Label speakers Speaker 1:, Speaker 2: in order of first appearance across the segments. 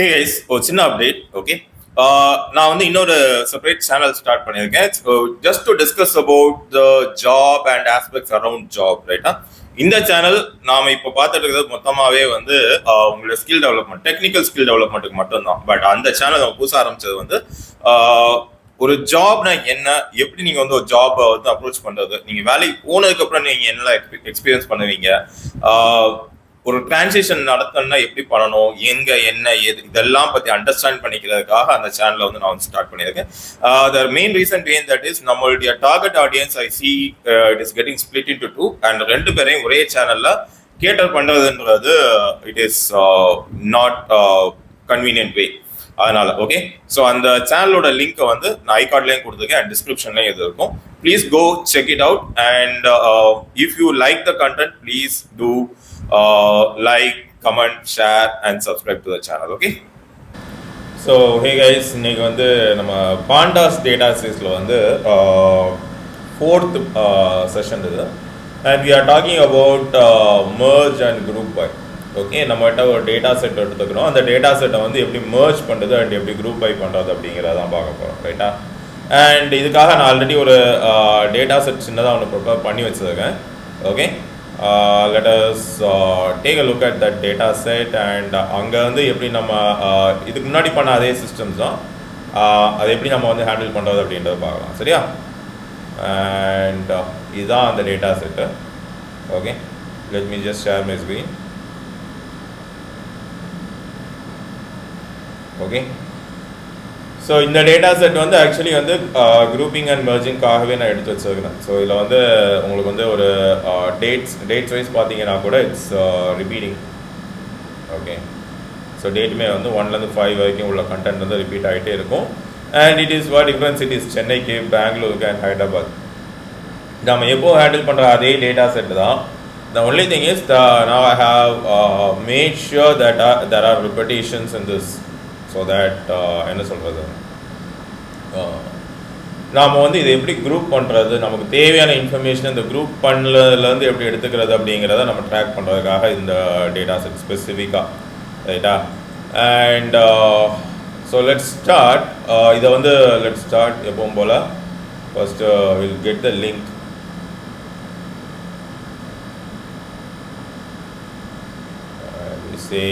Speaker 1: Hey guys, ஒரு சின்ன update. Okay, நான் வந்து இன்னொரு செப்பரேட் சேனல் ஸ்டார்ட் பண்ணியிருக்கேன். Just to discuss about the job and aspects around job, ரைட்டா? இந்த சேனல் நாம இப்போ பார்த்துட்டு இருக்கிறது மொத்தமாகவே வந்து உங்களோட ஸ்கில் டெவலப்மெண்ட், டெக்னிக்கல் ஸ்கில் டெவலப்மெண்ட்டுக்கு மட்டும்தான். பட் அந்த சேனல் நம்ம புதுசாக ஆரம்பிச்சது வந்து ஒரு ஜாப்னா என்ன, எப்படி நீங்க வந்து ஒரு ஜாப் வந்து அப்ரோச் பண்றது, நீங்க வேலைக்கு போனதுக்கு அப்புறம் நீங்க என்ன எக்ஸ்பீரியன்ஸ் பண்ணுவீங்க, ஒரு டிரான்சிஷன் நடத்தணும்னா எப்படி பண்ணணும், எங்க என்ன ஏது, இதெல்லாம் பத்தி அண்டர்ஸ்டாண்ட் பண்ணிக்கிறதுக்காக அந்த சேனலை வந்து நான் ஸ்டார்ட் பண்ணியிருக்கேன். The main reason being that is நம்மளுடைய target audience I see it is getting split into two, and ரெண்டு பேரையும் ஒரே சேனல்ல கேட்டர் பண்றதுன்றது it is not convenient way. அதனால ஓகே, ஸோ அந்த சேனலோட லிங்க்கை வந்து நான் ஐகார்ட்லையும் கொடுத்துருக்கேன் அண்ட் டிஸ்கிரிப்ஷன்லையும் இது இருக்கும். Please go check it out, and if you like the content please do like, comment, share and subscribe to the channel. Okay, so hey guys, இன்னைக்கு வந்து நம்ம பாண்டாஸ் டேட்டா சீரிஸ்ல வந்து fourth session இது, and we are talking about merge and group by. Okay, நம்மகிட்ட ஒரு data set எடுத்துக்கிறோம். அந்த data செட்டை வந்து எப்படி merge பண்ணுறது அண்ட் எப்படி குரூப் பை பண்ணுறது அப்படிங்கிறதான் பார்க்க போகிறோம், ரைட்டா? அண்ட் இதுக்காக நான் ஆல்ரெடி ஒரு டேட்டா செட் சின்னதாக ஒன்று ப்ரிப்பேர் பண்ணி வச்சுருக்கேன். Okay, let us take a look at that data set, and அங்கே வந்து எப்படி நம்ம இதுக்கு முன்னாடி பண்ண அதே சிஸ்டம்ஸ் தான், அது எப்படி நம்ம வந்து ஹேண்டில் பண்ணுறது அப்படின்றத பார்க்கலாம், சரியா? அண்ட் இதுதான் அந்த data set. Okay, let me just share my screen. Okay, so இந்த டேட்டா செட் வந்து ஆக்சுவலி வந்து குரூப்பிங் அண்ட் மெர்ஜிங்காகவே நான் எடுத்து வச்சுருக்கிறேன். ஸோ இதில் வந்து உங்களுக்கு வந்து ஒரு டேட்ஸ் வைஸ் பார்த்தீங்கன்னா கூட இட்ஸ் ரிப்பீட்டிங். ஓகே, ஸோ டேட்டுமே வந்து 1லேருந்து 5 வரைக்கும் உள்ள கண்டென்ட் வந்து ரிப்பீட் ஆகிட்டே இருக்கும். And it is what different cities, சென்னைக்கு, பெங்களூருக்கு அண்ட் ஹைதராபாத். நம்ம எப்போ ஹேண்டில் பண்ணுற அதே டேட்டா செட் தான். The only thing is now I have made sure that there are repetitions in this, so that என்ன சொல்கிறது, நாம் வந்து இதை எப்படி குரூப் பண்ணுறது, நமக்கு தேவையான இன்ஃபர்மேஷன் இந்த குரூப் பண்ணலேருந்து எப்படி எடுத்துக்கிறது அப்படிங்கிறத நம்ம ட்ராக் பண்ணுறதுக்காக இந்த டேட்டா செட் ஸ்பெசிஃபிக்காக, ரைட்டா? And so let's start. இதை வந்து லெட்ஸ் ஸ்டார்ட் எப்பவும் போல். First will get the link. say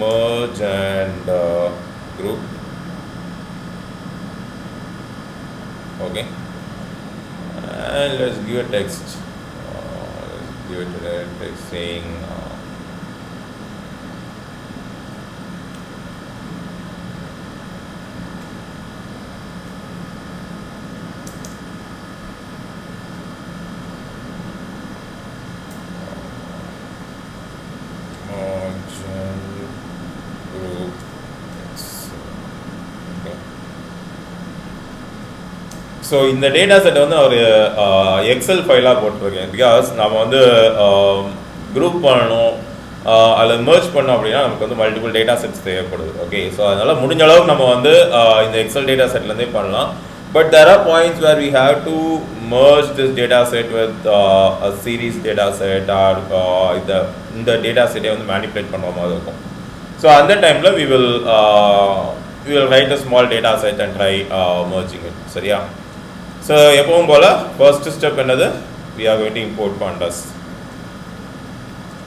Speaker 1: merge and group. Okay, and let's give a text. Let's give it a text saying so இந்த data செட்டை வந்து ஒரு எக்ஸல் ஃபைலாக போட்டிருக்கேன். பிகாஸ் நம்ம வந்து குரூப் பண்ணணும், அதில் மெர்ஜ் பண்ணோம் அப்படின்னா நமக்கு வந்து மல்டிபிள் டேட்டா செட்ஸ் தேவைப்படுது. ஓகே, ஸோ அதனால் முடிஞ்ச அளவுக்கு நம்ம வந்து இந்த எக்ஸல் டேட்டா செட்லேருந்தே பண்ணலாம். But there are points where we have to merge this data set with a series data set, or இந்த டேட்டா செட்டை வந்து மேனிப்புலேட் பண்ணுற மாதிரி இருக்கும். ஸோ அந்த டைமில் we will write a small data set and try merging it, சரியா? So எப்பவும் போல் ஃபர்ஸ்ட் ஸ்டெப் என்னது, we are going to import pandas.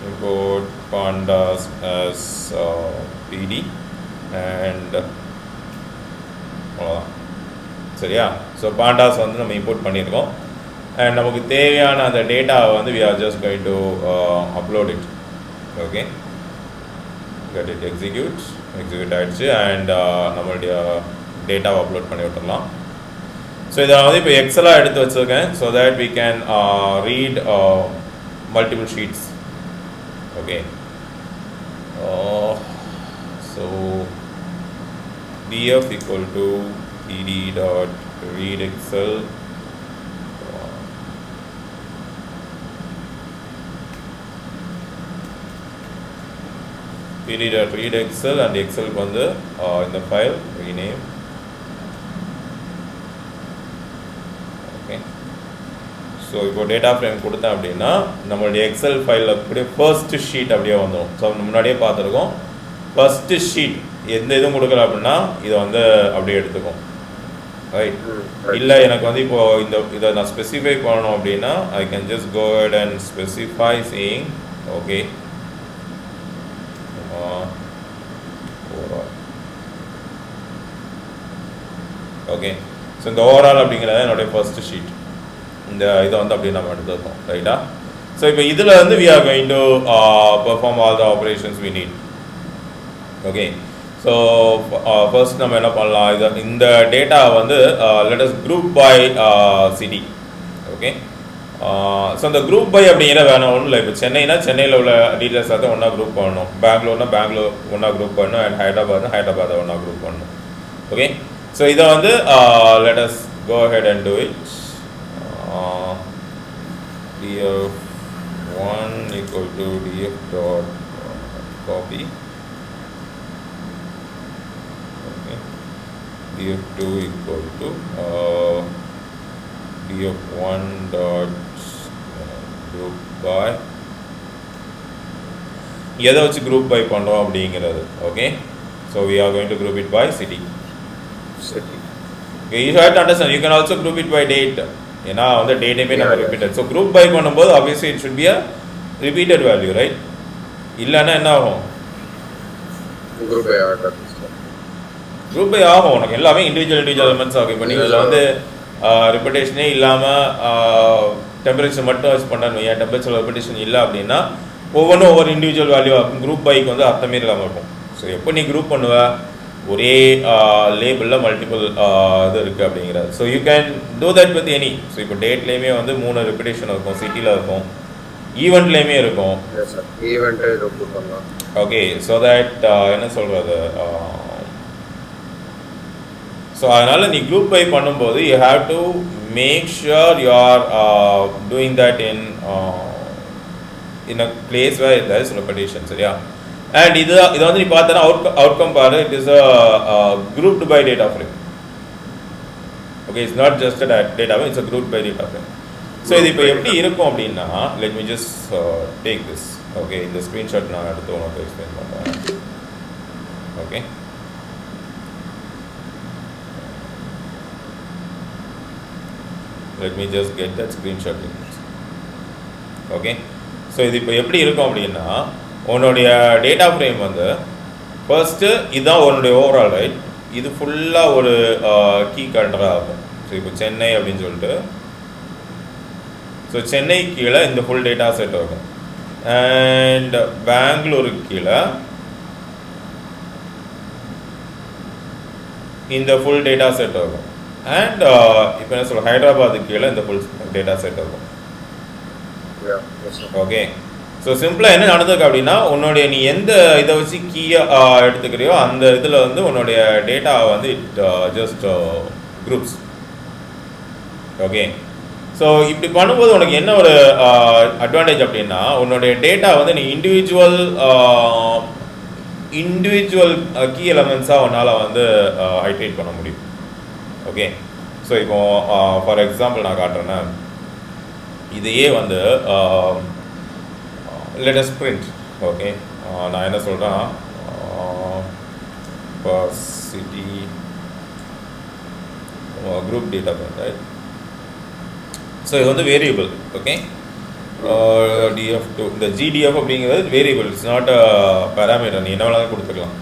Speaker 1: Import pandas as pd and அவ்வளோதான், சரியா? ஸோ pandas வந்து நம்ம இம்போர்ட் பண்ணியிருக்கோம். அண்ட் நமக்கு தேவையான அந்த டேட்டாவை வந்து we are just going to upload it. Okay, get it execute ஆகிடுச்சு. அண்ட் நம்மளுடைய டேட்டாவை அப்லோட் பண்ணி விட்டுடலாம். ஸோ இதை வந்து இப்போ எக்ஸலாக எடுத்து வச்சுருக்கேன், so that we can read multiple sheets. Okay, so df equal to pd dot read excel pd.read excel, and excel வந்து இந்த file rename. ஸோ இப்போ டேட்டா ஃப்ரேம் கொடுத்தேன் அப்படின்னா நம்மளுடைய எக்ஸல் ஃபைலில் அப்படியே ஃபர்ஸ்ட் ஷீட் அப்படியே வந்துடும். ஸோ முன்னாடியே பார்த்துருக்கோம், ஃபர்ஸ்ட் ஷீட் எந்த இதுவும் கொடுக்கல அப்படின்னா இதை வந்து அப்படியே எடுத்துக்கும், ரைட்? இல்லை எனக்கு வந்து இப்போ இதை நான் ஸ்பெசிஃபை பண்ணணும் அப்படின்னா I can just go ahead and specify saying okay overall. Okay, so இந்த ஓவரால் அப்படிங்கிறத என்னுடைய ஃபர்ஸ்ட் ஷீட். இந்த இதை வந்து அப்படியே நம்ம எடுத்துருக்கோம், ரைட்டா? ஸோ இப்போ இதில் வந்து we are going to perform all the operations we need. Okay, so first நம்ம என்ன பண்ணலாம், இந்த டேட்டா வந்து let us group by city. Okay, so அந்த குரூப் பை அப்படிங்கிற வேணும் ஒன்றும் இல்லை. இப்போ சென்னைனா சென்னையில் உள்ள டீட்டெயில்ஸ் எல்லாத்தையும் ஒன்றா குரூப் பண்ணணும், பெங்களூர்னா பெங்களூர் ஒன்றா குரூப் பண்ணணும், அண்ட் ஹைதராபாத்தை ஒன்றா குரூப் பண்ணணும். ஓகே, ஸோ இதை வந்து let us go ahead and do it. df1 equal to df dot copy, okay, df2 equal to df1 dot group by எதை வச்சு group by பண்ணுறோம் அப்படிங்கிறது. Okay, so we are going to group it by city. Okay, you have to understand, you can also group it by date. ஏன்னா வந்து டேட்டையுமே நம்ம repeated. So group by பண்ணும்போது obviously it should be a repeated value, right? இல்லைன்னா என்ன ஆகும், group by ஆகும். உனக்கு எல்லாமே இண்டிவிஜுவல் எலிமெண்ட்ஸ் ஆகும். இப்போ நீங்கள் வந்து ரிப்பீட்டேஷனே இல்லாமல் டெம்பரேச்சர் மட்டும் வச்சு பண்ணுறேன், ஏன் டெம்பரேச்சர் ரிப்பீட்டேஷன் இல்லை அப்படின்னா ஒவ்வொன்றும் ஒவ்வொரு இண்டிவிஜுவல் வேல்யூ ஆகும். குரூப் பைக்கு வந்து அர்த்தமே இல்லாமல் இருக்கும். ஸோ எப்போ நீ குரூப் பண்ணுவ, ஒரே லேபிளில் மல்டிபிள் இது இருக்குது அப்படிங்கிறது. So you can do that with any. So இப்போ டேட்லேயுமே வந்து 3 ரிப்பீட்டேஷன் இருக்கும், சிட்டியில் இருக்கும், ஈவெண்ட்லேயுமே இருக்கும். ஓகே, ஸோ தட் என்ன சொல்கிறது, ஸோ அதனால் நீ குரூப் பை பண்ணும்போது you have to make sure you are doing that in a place where there is repetition, சரியா? அண்ட் இதை வந்து நீ பார்த்தனா அவுட்கம் பாரு, it is grouped by data frame. Okay, it's not just data frame, it's a grouped by data frame. So இது இப்போ எப்படி இருக்கும் அப்படின்னா, let me just take this. Okay, இந்த ஸ்க்ரீன்ஷாட் நான் எடுத்து உனக்கு எக்ஸ்பிளைன் பண்ணுறேன். Okay, let me just get that screenshot. Okay, so இது இப்போ எப்படி இருக்கும் அப்படின்னா, உன்னுடைய டேட்டா ஃப்ரேம் வந்து ஃபர்ஸ்ட்டு இதுதான் உன்னுடைய ஓவரால், ரைட்? இது ஃபுல்லாக ஒரு கீ கண்டராக இருக்கும். ஸோ இப்போ சென்னை அப்படின்னு சொல்லிட்டு, ஸோ சென்னை கீழே இந்த ஃபுல் டேட்டா செட் இருக்கும். அண்ட் பெங்களூருக்கு கீழே இந்த ஃபுல் டேட்டா செட் இருக்கும். அண்ட் இப்போ என்ன சொல்ல, ஹைதராபாத்துக்கு கீழே இந்த ஃபுல் டேட்டா செட் இருக்கும். ஓகே, ஸோ சிம்பிளாக என்ன நடந்திருக்கு அப்படின்னா, உன்னுடைய நீ எந்த இதை வச்சு கீயாக எடுத்துக்கிறியோ அந்த இதில் வந்து உன்னுடைய டேட்டா வந்து it just groups. Okay, so இப்படி பண்ணும்போது உனக்கு என்ன ஒரு அட்வான்டேஜ் அப்படின்னா, உன்னுடைய டேட்டா வந்து நீ இண்டிவிஜுவல் கீ எலமெண்ட்ஸாக உன்னால் வந்து ஐட்ரேட் பண்ண முடியும். ஓகே, ஸோ இப்போ ஃபார் எக்ஸாம்பிள் நான் காட்டுறேன்னா, இதையே வந்து let us print. ஓகே, நான் என்ன சொல்கிறேன், city group data frame, right? So இது வந்து வேரியபிள். ஓகே, df2 இந்த gdf அப்படிங்கிறது variable, it's not a parameter. நீ என்ன வேணாலும் கொடுத்துக்கலாம்.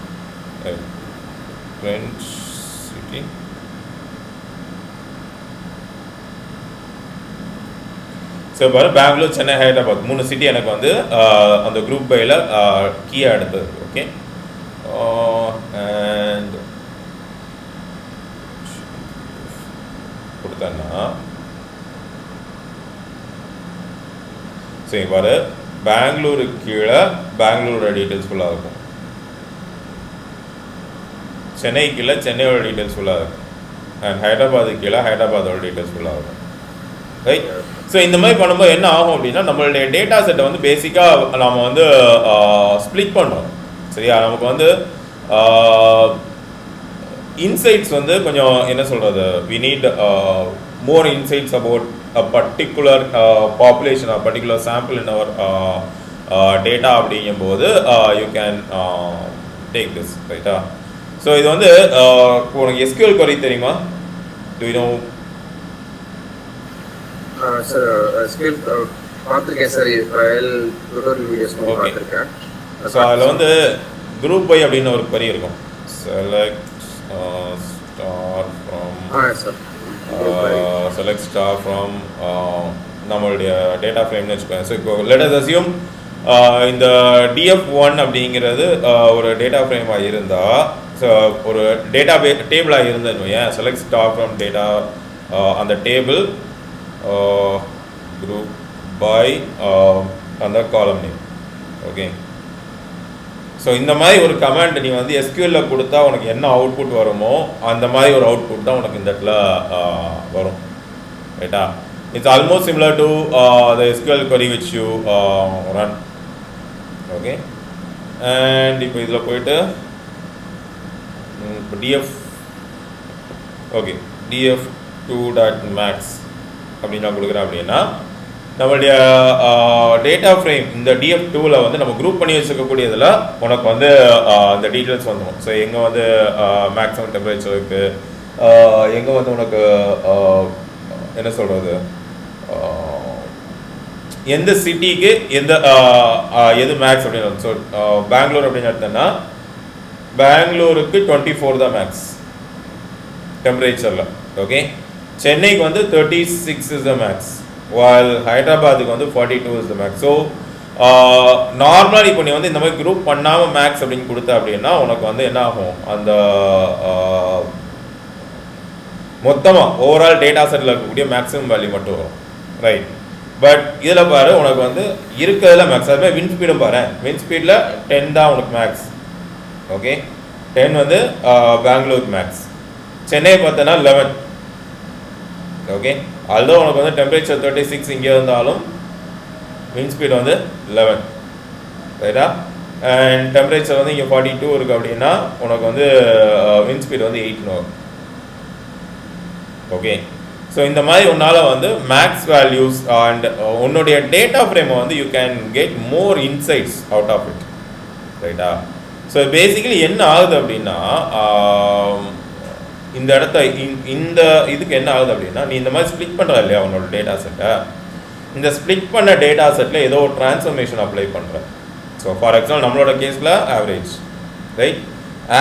Speaker 1: print city. ஸோ பாரு, பெங்களூர், சென்னை, ஹைதராபாத் 3 சிட்டி எனக்கு வந்து அந்த குரூப் பையில் கீயாக எடுத்தது. ஓகே, அண்ட் கொடுத்தேன்னா சரி பாரு, பெங்களூருக்கு கீழே பெங்களூரோட டீட்டெயில்ஸ் ஃபுல்லாக இருக்கும், சென்னை கீழே சென்னையோட டீட்டெயில்ஸ் ஃபுல்லாக இருக்கும், அண்ட் ஹைதராபாத்துக்கு கீழே ஹைதராபாத்தோட டீட்டெயில்ஸ் ஃபுல்லாக இருக்கும், ரைட்? ஸோ இந்த மாதிரி பண்ணும்போது என்ன ஆகும் அப்படின்னா, நம்மளுடைய டேட்டா செட்டை வந்து பேசிக்காக நம்ம வந்து ஸ்ப்ளிட் பண்ணுறோம், சரியா? நமக்கு வந்து இன்சைட்ஸ் வந்து கொஞ்சம் என்ன சொல்கிறது, we need more insights about a particular population or particular sample in our data அப்படிங்கும்போது you can take this, right? So இது வந்து உனக்கு SQL query தெரியுமா? Do you know?
Speaker 2: Sir, SQL பார்த்துருக்கேன் சார், ட்ரையல் டுட்டோரியல் வீடியோஸ் பார்த்துருக்கேன்.
Speaker 1: So அதில் வந்து group by அப்படின்னு ஒரு query இருக்கும். Select star from select star from நம்மளுடைய டேட்டா ஃப்ரேம்னு வச்சுக்கோங்க. ஸோ இப்போ let us assume இந்த df1 அப்படிங்கிறது ஒரு டேட்டா ஃப்ரேமாக இருந்தால், ஸோ ஒரு டேட்டா டேபிளாக இருந்ததுன்னு ஏன் செலக்ட் ஸ்டார் ஃப்ரம் டேட்டா அந்த டேபிள் குரூப் பை அந்த காலம் நேம். ஓகே, ஸோ இந்த மாதிரி ஒரு கமாண்ட் நீ வந்து எஸ்கியூஎல்ல கொடுத்தா உனக்கு என்ன அவுட்புட் வருமோ அந்த மாதிரி ஒரு அவுட்புட் தான் உனக்கு இந்த இடத்துல வரும், ரைட்டா? It's almost similar to the SQL query which you run. Okay, and இப்போ இதில் போயிட்டு இப்போ df2.max அப்படின்னு நான் கொடுக்குறேன். அப்படின்னா நம்மளுடைய டேட்டா ஃப்ரேம் இந்த df2வில் வந்து நம்ம குரூப் பண்ணி வச்சுக்கக்கூடியதில் உனக்கு வந்து அந்த டீட்டெயில்ஸ் வந்துடும். ஸோ எங்கே வந்து மேக்ஸிமம் டெம்பரேச்சர் இருக்குது, எங்கே வந்து உனக்கு என்ன சொல்கிறது, எந்த சிட்டிக்கு எந்த எது மேக்ஸ் அப்படின்னு. ஸோ பெங்களூர் அப்படின்னு எடுத்தோன்னா பெங்களூருக்கு 24 தான் மேக்ஸ் டெம்பரேச்சரில். ஓகே, சென்னைக்கு வந்து 36 இஸ் த மேக்ஸ், while ஹைதராபாத்துக்கு வந்து 42 இஸ் த மேக்ஸ். ஸோ நார்மலாக இப்போ நீ வந்து இந்த மாதிரி குரூப் பண்ணாமல் மேக்ஸ் அப்படின்னு கொடுத்த அப்படின்னா உனக்கு வந்து என்ன ஆகும், அந்த மொத்தமாக ஓவரால் டேட்டா செட்டில் இருக்கக்கூடிய மேக்ஸிமம் வேல்யூ மட்டும் வரும், ரைட்? பட் இதில் பாரு உனக்கு வந்து இருக்கிறதுல மேக்ஸ். அதுமாதிரி வின் ஸ்பீடும் பாரு, வின் ஸ்பீடில் 10 தான் உனக்கு மேக்ஸ். ஓகே, 10 வந்து பெங்களூர் மேக்ஸ். சென்னை பார்த்தோன்னா 11. ஓகே, although உனக்கு வந்து டெம்பரேச்சர் 36 இங்கே இருந்தாலும் வின் ஸ்பீட் வந்து 11, ரைட்டா? அண்ட் டெம்பரேச்சர் வந்து இங்கே 42 இருக்குது அப்படின்னா உனக்கு வந்து வின் ஸ்பீட் வந்து 8 வரும். ஓகே, ஸோ இந்த மாதிரி உன்னால் வந்து மேக்ஸ் வேல்யூஸ் அண்ட் உன்னுடைய டேட்டா ஃப்ரேமை வந்து you can get more insights out of it, ரைட்டா? ஸோ பேசிக்கலி என்ன ஆகுது அப்படின்னா இந்த இடத்த இந்த இதுக்கு என்ன ஆகுது அப்படின்னா நீ இந்த மாதிரி ஸ்ப்ளிட் பண்ணுற இல்லையா உன்னோட டேட்டா செட்டை, இந்த ஸ்ப்ளிட் பண்ண டேட்டா செட்டில் ஏதோ ஒரு ட்ரான்ஸ்ஃபர்மேஷன் அப்ளை பண்ணுற. ஸோ ஃபார் எக்ஸாம்பிள் நம்மளோட கேஸில் ஆவரேஜ், ரைட்?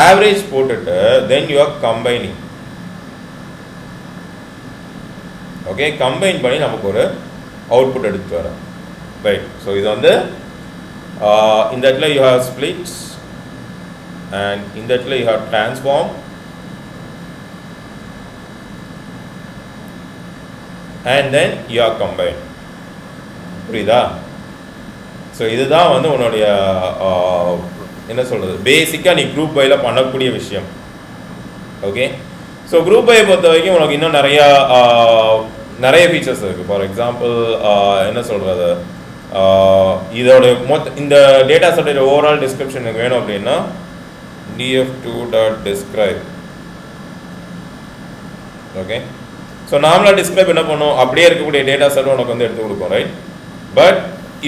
Speaker 1: ஆவரேஜ் போட்டுட்டு then you are combining. Okay, combine பண்ணி நமக்கு ஒரு அவுட்புட் எடுத்து வரோம், ரைட்? ஸோ இது வந்து இந்த இடத்துல யூ ஹேவ் ஸ்ப்ளிட் அண்ட் இந்த இடத்துல you have transform and then you are combined. புரியுதா? ஸோ இதுதான் வந்து உன்னுடைய என்ன சொல்கிறது, பேசிக்காக நீ குரூப் பைல பண்ணக்கூடிய விஷயம். ஓகே, ஸோ குரூப் பையை பொறுத்த வரைக்கும் உனக்கு இன்னும் நிறைய ஃபீச்சர்ஸ் இருக்குது. ஃபார் எக்ஸாம்பிள் என்ன சொல்கிறது, இதோட இந்த டேட்டா செட்டோட ஓவரால் டிஸ்கிரிப்ஷன் எனக்கு வேணும் அப்படின்னா df2.describe. ஓகே, ஸோ நார்மலாக டிஸ்கிரைப் என்ன பண்ணும், அப்படியே இருக்கக்கூடிய டேட்டா செட் உனக்கு வந்து எடுத்து கொடுக்கும், ரைட்? பட்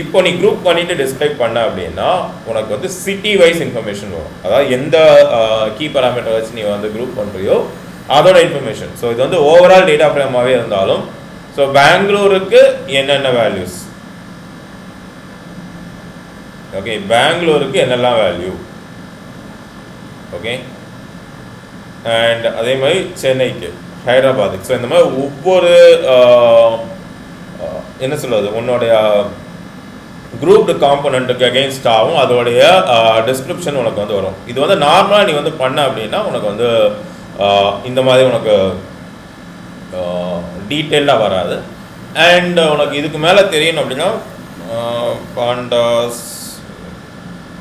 Speaker 1: இப்போ நீ குரூப் பண்ணிட்டு டிஸ்கிரைப் பண்ண அப்படின்னா உனக்கு வந்து சிட்டி வைஸ் இன்ஃபர்மேஷன் வரும். அதாவது எந்த கீ பேராமீட்டர் வச்சு நீ வந்து குரூப் பண்ணுறியோ அதோட இன்ஃபர்மேஷன். ஸோ இது வந்து ஓவரால் டேட்டா ஃப்ரேமாகவே இருந்தாலும், ஸோ பெங்களூருக்கு என்னென்ன வேல்யூஸ், ஓகே, பெங்களூருக்கு என்னெல்லாம் வேல்யூ, ஓகே, அண்ட் அதே மாதிரி சென்னைக்கு, ஹைதராபாத்துக்கு. ஸோ இந்த மாதிரி ஒவ்வொரு என்ன சொல்கிறது உன்னுடைய குரூப்டு காம்பனண்ட்டுக்கு அகெயின்ஸ்டாகவும் அதோடைய டிஸ்கிரிப்ஷன் உனக்கு வந்து வரும். இது வந்து நார்மலாக நீ வந்து பண்ண அப்படின்னா உனக்கு வந்து இந்த மாதிரி உனக்கு டீட்டெயிலாக வராது. அண்ட் உனக்கு இதுக்கு மேலே தெரியணும் அப்படின்னா பாண்டாஸ்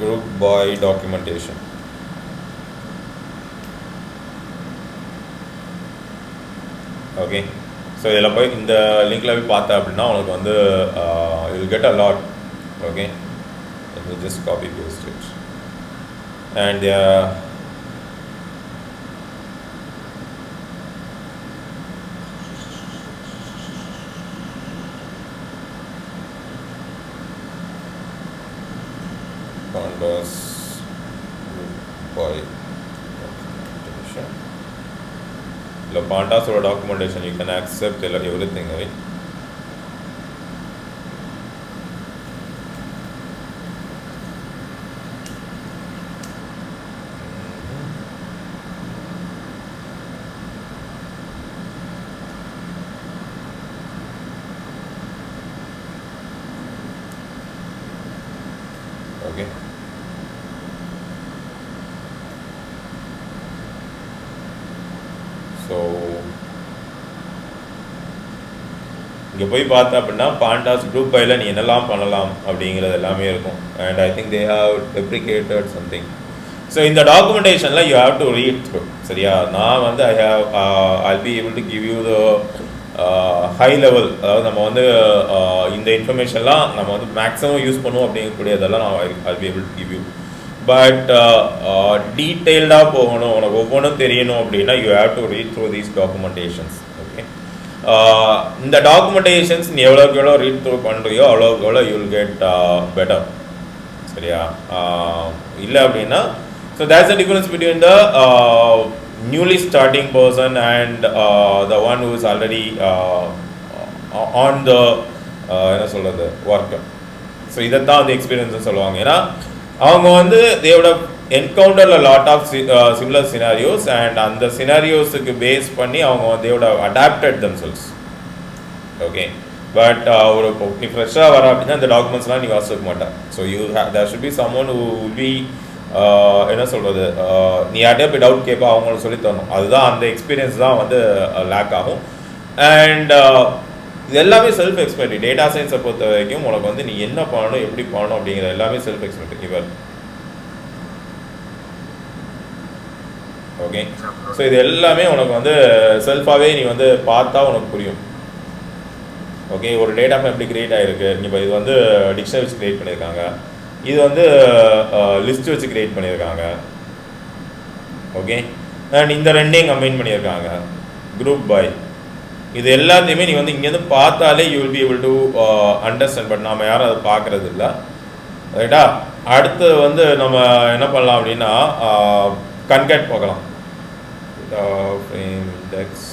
Speaker 1: குரூப் பாய் டாக்குமெண்டேஷன். ஓகே, ஸோ இதில் போய் இந்த லிங்கில் போய் பார்த்தா அப்படின்னா உனக்கு வந்து you will get a lot. Okay, let me just copy paste it and Pandas by documentation. The Pandas or documentation, you can accept everything, right? Okay. So இங்கே போய் பார்த்தா அப்படின்னா பாண்டாஸ் குரூப் பையில் நீ என்னெல்லாம் பண்ணலாம் அப்படிங்கிறது எல்லாமே இருக்கும். And I think they have deprecated something. So இந்த டாக்குமெண்டேஷனில் you have to read through. சரியா? நான் வந்து I'll be able to give you the high level, அதாவது நம்ம வந்து இந்த இன்ஃபர்மேஷன்லாம் நம்ம வந்து மேக்ஸிமம் யூஸ் பண்ணுவோம் அப்படிங்கக்கூடியதெல்லாம் நான் I'll be able to give you. But டீட்டெயில்டாக போகணும், உனக்கு ஒவ்வொன்றும் தெரியணும் அப்படின்னா you have to read through these documentations. Okay, இந்த டாக்குமெண்டேஷன்ஸ் நீ எவ்வளோக்கு எவ்வளோ ரீட் த்ரூ பண்ணுறியோ அவ்வளோக்கு எவ்வளோ யூ வில் கெட் பெட்டர். சரியா? இல்லை அப்படின்னா so that's the difference between the newly starting person and the one who is already on the என்ன சொல்கிறது ஒர்க். ஸோ இதைத்தான் வந்து எக்ஸ்பீரியன்ஸ் சொல்லுவாங்க. ஏன்னா அவங்க வந்து they would have encountered a lot of similar scenarios and அந்த சினாரியோஸுக்கு பேஸ் பண்ணி அவங்க they would have adapted themselves. Okay, but ஒரு நீ ஃப்ரெஷ்ஷாக வர அப்படின்னா இந்த டாக்குமெண்ட்ஸ்லாம் நீ வாசிக்க மாட்டேன். So there should be someone who will be என்ன சொல்கிறது, நீ யார்ட்டே போய் டவுட் கேட்பா, அவங்களுக்கு சொல்லி தரணும். அதுதான் அந்த எக்ஸ்பீரியன்ஸ் தான் வந்து லேக் ஆகும். அண்ட் இது எல்லாமே செல்ஃப் எக்ஸ்பெக்ட். டேட்டா சயின்ஸை பொறுத்த வரைக்கும் உனக்கு வந்து நீ என்ன பண்ணணும், எப்படி பண்ணணும் அப்படிங்கிற எல்லாமே செல்ஃப் எக்ஸ்பெக்ட். இவர் ஓகே, ஸோ இது எல்லாமே உனக்கு வந்து செல்ஃபாகவே நீ வந்து பார்த்தா உனக்கு புரியும். ஓகே, ஒரு டேட்டா ஃப்ரேம் எப்படி கிரியேட் ஆகிருக்கு, இப்போ இது வந்து டிக்ஷனரி வச்சு கிரியேட் பண்ணியிருக்காங்க, இது வந்து லிஸ்ட் வச்சு கிரியேட் பண்ணியிருக்காங்க. ஓகே, அண்ட் இந்த ரெண்டையும் கம்பைன் பண்ணியிருக்காங்க குரூப் பை. இது எல்லாத்தையுமே நீ வந்து இங்கேருந்து பார்த்தாலே you will be able to understand. But நம்ம யாரும் அதை பார்க்கறது இல்லை. ரைட்டா? அடுத்து வந்து நம்ம என்ன பண்ணலாம் அப்படின்னா கன்கேட் பார்க்கலாம். Index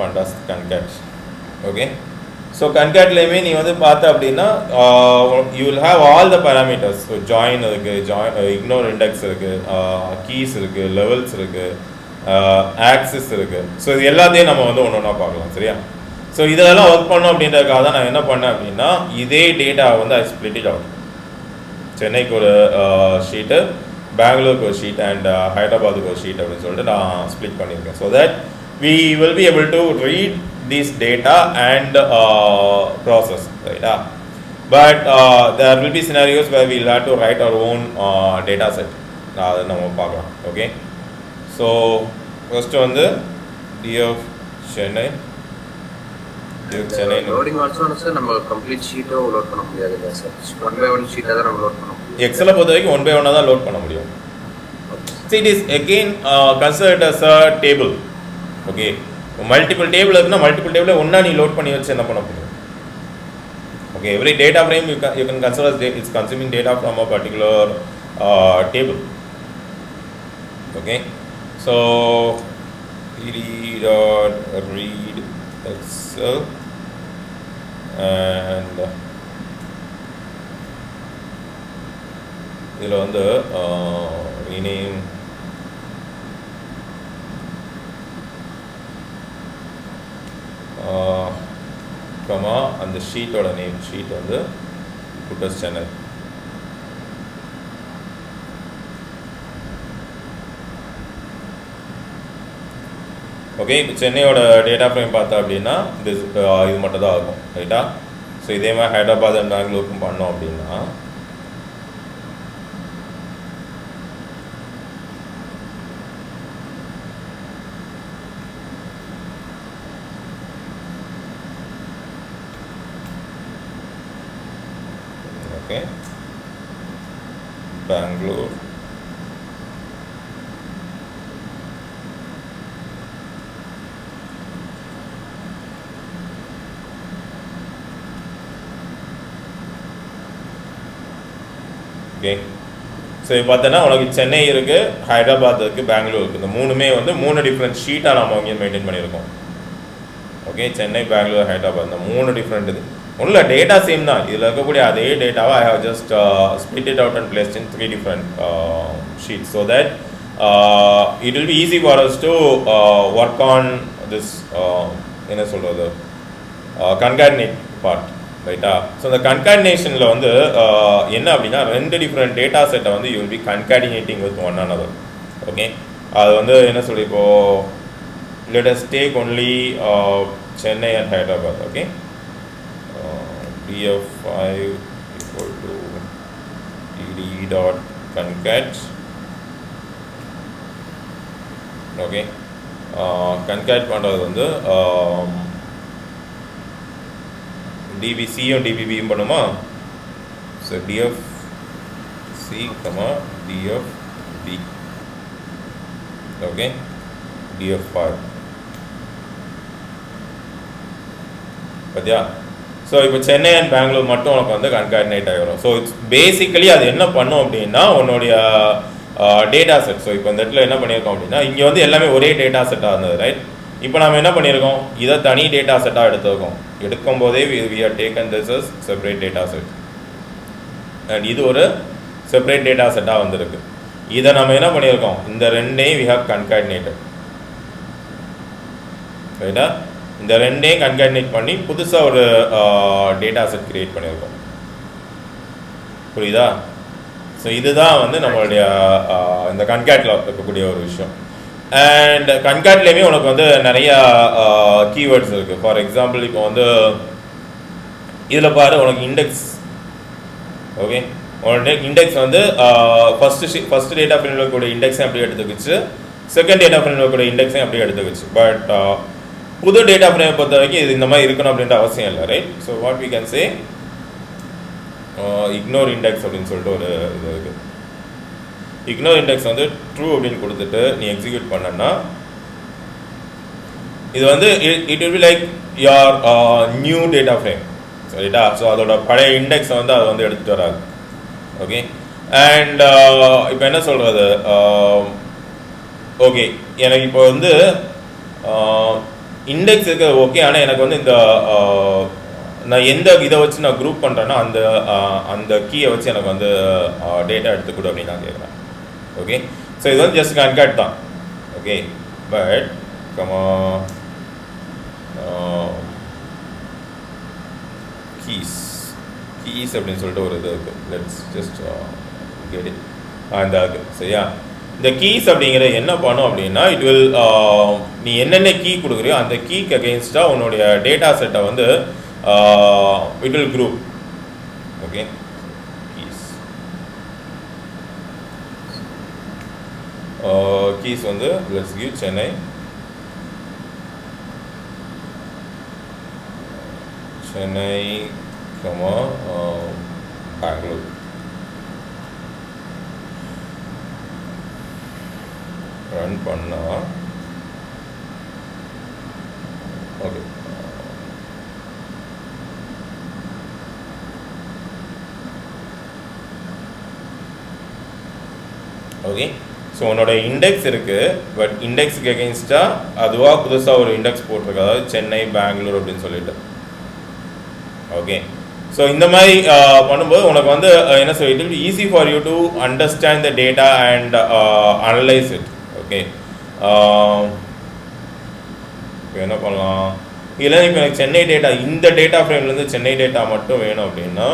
Speaker 1: Pandas concat. Okay, so concat-லையுமே நீ வந்து பார்த்த அப்படின்னா you will have all the parameters. So join இருக்கு, ignore index இருக்கு, keys இருக்கு, levels இருக்கு, axis இருக்கு. ஸோ இது எல்லாத்தையும் நம்ம வந்து ஒன்று ஒன்றா பார்க்கலாம். சரியா? ஸோ இதெல்லாம் ஒர்க் பண்ணோம் அப்படின்றதுக்காக தான் நான் என்ன பண்ணேன் அப்படின்னா இதே டேட்டா வந்து I split it out. சென்னைக்கு ஒரு ஷீட்டு, பெங்களூருக்கு ஒரு ஷீட் அண்ட் ஹைதராபாத்துக்கு ஒரு ஷீட் அப்படின்னு சொல்லிட்டு நான் ஸ்ப்ளிட் பண்ணியிருக்கேன். So that we will be able to read this data and process, right? But there will be scenarios where we will have to write our own data set. That's நம்ம பார்க்கலாம். Okay, so first வந்து DF Chennai
Speaker 2: loading also sir நம்ம complete Shito load பண்ண முடியாது இல்ல sir. One by one ஷீட்டை தான் நம்ம லோட் பண்ண முடியும்.
Speaker 1: எக்ஸலை பொறுத்த வரைக்கும் ஒன் பை ஒன்னாக தான் லோட் பண்ண முடியும். See, it is again considered as a table. Okay, multiple table இருக்குன்னா மல்டிபிள் டேபிளை ஒன்றா நீ லோட் பண்ணி வச்சு என்ன பண்ண முடியும்? Okay, every data frame you can consider it's consuming data from a particular table. Okay, so read Excel and இதில் வந்து rename கமா அந்த ஷீட்டோட நேம், ஷீட் வந்து புட்டஸ் சேனல். ஓகே, இப்போ சென்னையோட டேட்டா ஃப்ரேம் பார்த்தா அப்படின்னா இது மட்டும் தான் இருக்கும். ரைட்டா? ஸோ இதே மாதிரி ஹைதராபாத் அண்ட் பெங்களூருக்கும் பண்ணோம் அப்படின்னா Bangalore ஓகே. ஸோ இப்போ பார்த்தோன்னா உனக்கு சென்னை இருக்குது, ஹைதராபாத் இருக்குது, பெங்களூர் இருக்குது. இந்த மூணுமே வந்து 3 டிஃப்ரெண்ட் ஷீட்டாக நம்ம இங்கே மெயின்டைன் பண்ணியிருக்கோம். ஓகே, சென்னை, பெங்களூர், ஹைதராபாத் இந்த 3 டிஃப்ரெண்ட் இது ஒன்றும் இல்லை, டேட்டா சேம் தான். இதில் இருக்கக்கூடிய அதே டேட்டாவை I have just split it out and placed in 3 different sheets so that it will be easy for us to work on this என்ன சொல்கிறது concatenate part, ரைட்டா? ஸோ இந்த கன்காடினேஷனில் வந்து என்ன அப்படின்னா 2 டிஃப்ரெண்ட் டேட்டா செட்டை வந்து you will be concatenating with one another. Okay, அது வந்து என்ன சொல்லி இப்போது let us take only Chennai and Hyderabad. Okay, df5 equal to td dot concat. Okay, concat பண்ணுறது வந்து டிபிசியும் டிபிபியும் பண்ணுமா? So DFC TFP. ஓகே, டிஎஃப்5 பார்த்தியா? ஸோ இப்போ சென்னை அண்ட் பெங்களூர் மட்டும் உனக்கு வந்து கன்காடினேட் ஆகிடும். ஸோ இட்ஸ் பேசிக்கலி அது என்ன பண்ணும் அப்படின்னா உன்னுடைய டேட்டா செட். ஸோ இப்போ இந்த இடத்துல என்ன பண்ணியிருக்கோம் அப்படின்னா இங்கே வந்து எல்லாமே ஒரே டேட்டா செட்டாக இருந்தது, ரைட்? இப்போ நம்ம என்ன பண்ணியிருக்கோம், இதை தனி டேட்டா செட்டாக எடுத்துருக்கோம். எடுக்கும் போதே we are taken this is separate data set and இது ஒரு செப்பரேட் டேட்டா செட்டாக வந்திருக்கு. இதை நம்ம என்ன பண்ணியிருக்கோம், இந்த ரெண்டையும் வி ஹவ் கன்காடினேட்டட், ரைட்டா? இந்த ரெண்டையும் கன்காடினேட் பண்ணி புதுசாக ஒரு டேட்டா செட் கிரியேட் பண்ணியிருக்கோம். புரியுதா? ஸோ இதுதான் வந்து நம்மளுடைய இந்த கன்கேட்டில் இருக்கக்கூடிய ஒரு விஷயம். அண்ட் கன்கேட்லேயுமே உனக்கு வந்து நிறையா கீவேர்ட்ஸ் இருக்குது. ஃபார் எக்ஸாம்பிள் இப்போ வந்து இதில் பாரு, உனக்கு இண்டெக்ஸ். ஓகே, உனக்கு இண்டெக்ஸ் வந்து ஃபஸ்ட்டு டேட்டா ஃப்ரேமில் இருக்கக்கூடிய இண்டெக்ஸையும் அப்படியே எடுத்துக்கிச்சு, செகண்ட் டேட்டா ஃப்ரேமில் இருக்கக்கூடிய இண்டெக்ஸையும் அப்படியே எடுத்துக்கிச்சு. பட் புது டேட்டா ஃப்ரேமை பொறுத்த வரைக்கும் இது இந்த மாதிரி இருக்கணும் அப்படின்ற அவசியம் இல்லை, right? So what we can say ignore index அப்படின்னு சொல்லிட்டு ஒரு இது இருக்குது. இக்னோர் இண்டெக்ஸ் வந்து ட்ரூ அப்படின்னு கொடுத்துட்டு நீ எக்ஸிக்யூட் பண்ணனா இது வந்து it will be like your new data frame, Sarita? So அதோட பழைய இண்டெக்ஸை வந்து அதை வந்து எடுத்துகிட்டு வராது. ஓகே, அண்ட் இப்போ என்ன சொல்கிறது, ஓகே எனக்கு இப்போ வந்து இண்டெக்ஸ் இருக்குது, ஓகே. ஆனால் எனக்கு வந்து இந்த நான் எந்த இதை வச்சு நான் குரூப் பண்ணுறேன்னா அந்த கீயை வச்சு எனக்கு வந்து டேட்டா எடுத்துக்கூட அப்படின்னு நான் கேட்குறேன். ஓகே, ஸோ இது வந்து ஜஸ்ட் கன்கேட் தான். ஓகே, பட் கீஸ் அப்படின்னு சொல்லிட்டு ஒரு இது இருக்குது. Let's just get it. அந்த இருக்குது, சரியா? இந்த கீஸ் அப்படிங்கிற என்ன பண்ணும் அப்படின்னா இட் வில் நீ என்னென்ன கீ கொடுக்குறியோ அந்த கீக்கு அகெயின்ஸ்டாக உன்னுடைய டேட்டா செட்டை வந்து it will group. Okay, keys வந்து let's give Chennai, Bangalore. Run பண்ணா ஓகே. ஓகே, ஸோ உன்னோட இண்டெக்ஸ் இருக்குது, பட் இண்டெக்ஸுக்கு அகெயின்ஸ்டாக அதுவாக புதுசாக ஒரு இண்டெக்ஸ் போட்டிருக்கு, அதாவது சென்னை, பெங்களூர் அப்படின்னு சொல்லிட்டு. ஓகே, ஸோ இந்த மாதிரி பண்ணும்போது உனக்கு வந்து என்ன சொல், it will be easy for you to understand the data and analyse it. Okay, இப்போ என்ன பண்ணலாம், இல்லை இப்போ எனக்கு சென்னை டேட்டா, இந்த டேட்டா ஃப்ரேம்லேருந்து சென்னை டேட்டா மட்டும் வேணும் அப்படின்னா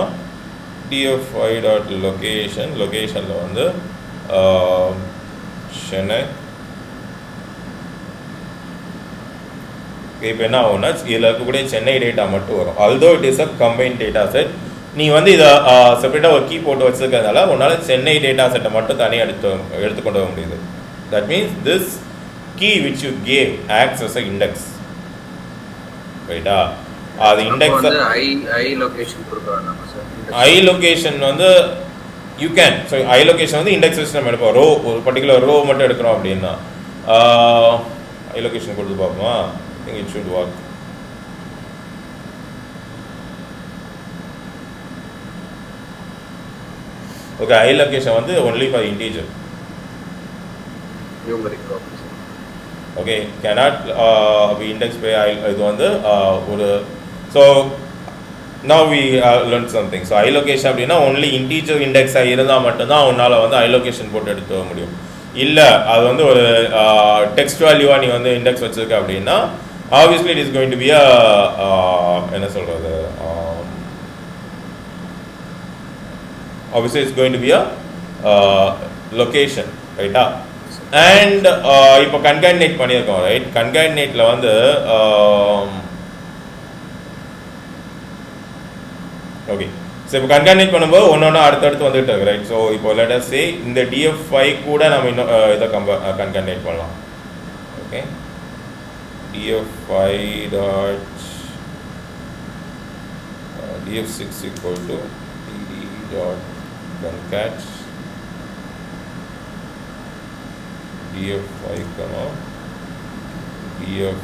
Speaker 1: df5.location, லொக்கேஷனில் வந்து சென்னை. இப்போ என்ன ஆகும்னா இதில் இருக்கக்கூடிய சென்னை டேட்டா மட்டும் வரும். Although it is a combine data set. நீ வந்து இதை செப்பரேட்டாக ஒரு கீ போட்டு வச்சுருக்கிறதுனால உன்னால் சென்னை டேட்டா செட்டை மட்டும் தனியாக எடுத்துக்கொண்டு வர முடியுது. That means this key which you gave acts as a index, ரைட்டா? அது இண்டெக்ஸ் ஐ லொகேஷன் வந்து you can. So I location வந்து இண்டெக்ஸ் வச்சு நம்ம எடுப்போம். ரோ, ஒரு பர்டிகுலர் ரோ மட்டும் எடுக்கிறோம் அப்படின்னா ஐ லொகேஷன் கொடுத்து பார்ப்போமா? I think it should work. Okay, I location வந்து only for integer.
Speaker 2: numeric property.
Speaker 1: Okay, cannot be indexed by இது வந்து ஒரு so now we learned something. So I location அப்படின்னா only integer index இருந்தால் மட்டும்தான் உன்னால் வந்து I location போட்டு எடுத்து முடியும். இல்லை அது வந்து ஒரு டெக்ஸ்ட் வேல்யூவாக நீ வந்து இண்டெக்ஸ் வச்சிருக்க அப்படின்னா obviously it is going to be a என்ன சொல்கிறது obviously it's going to be a location, right? And இப்போ concatenate பண்ணியிருக்கோம், ரைட்? concatenateல வந்து ஓகே ஸோ இப்போ concatenate பண்ணும்போது ஒன்று அடுத்தடுத்து வந்துட்டு இருக்கு, ரைட்? ஸோ இப்போ let us say இந்த df5 கூட நம்ம இன்னும் இதை concatenate பண்ணலாம். Okay df5 dot df6 equal to td dot concat df5 comma df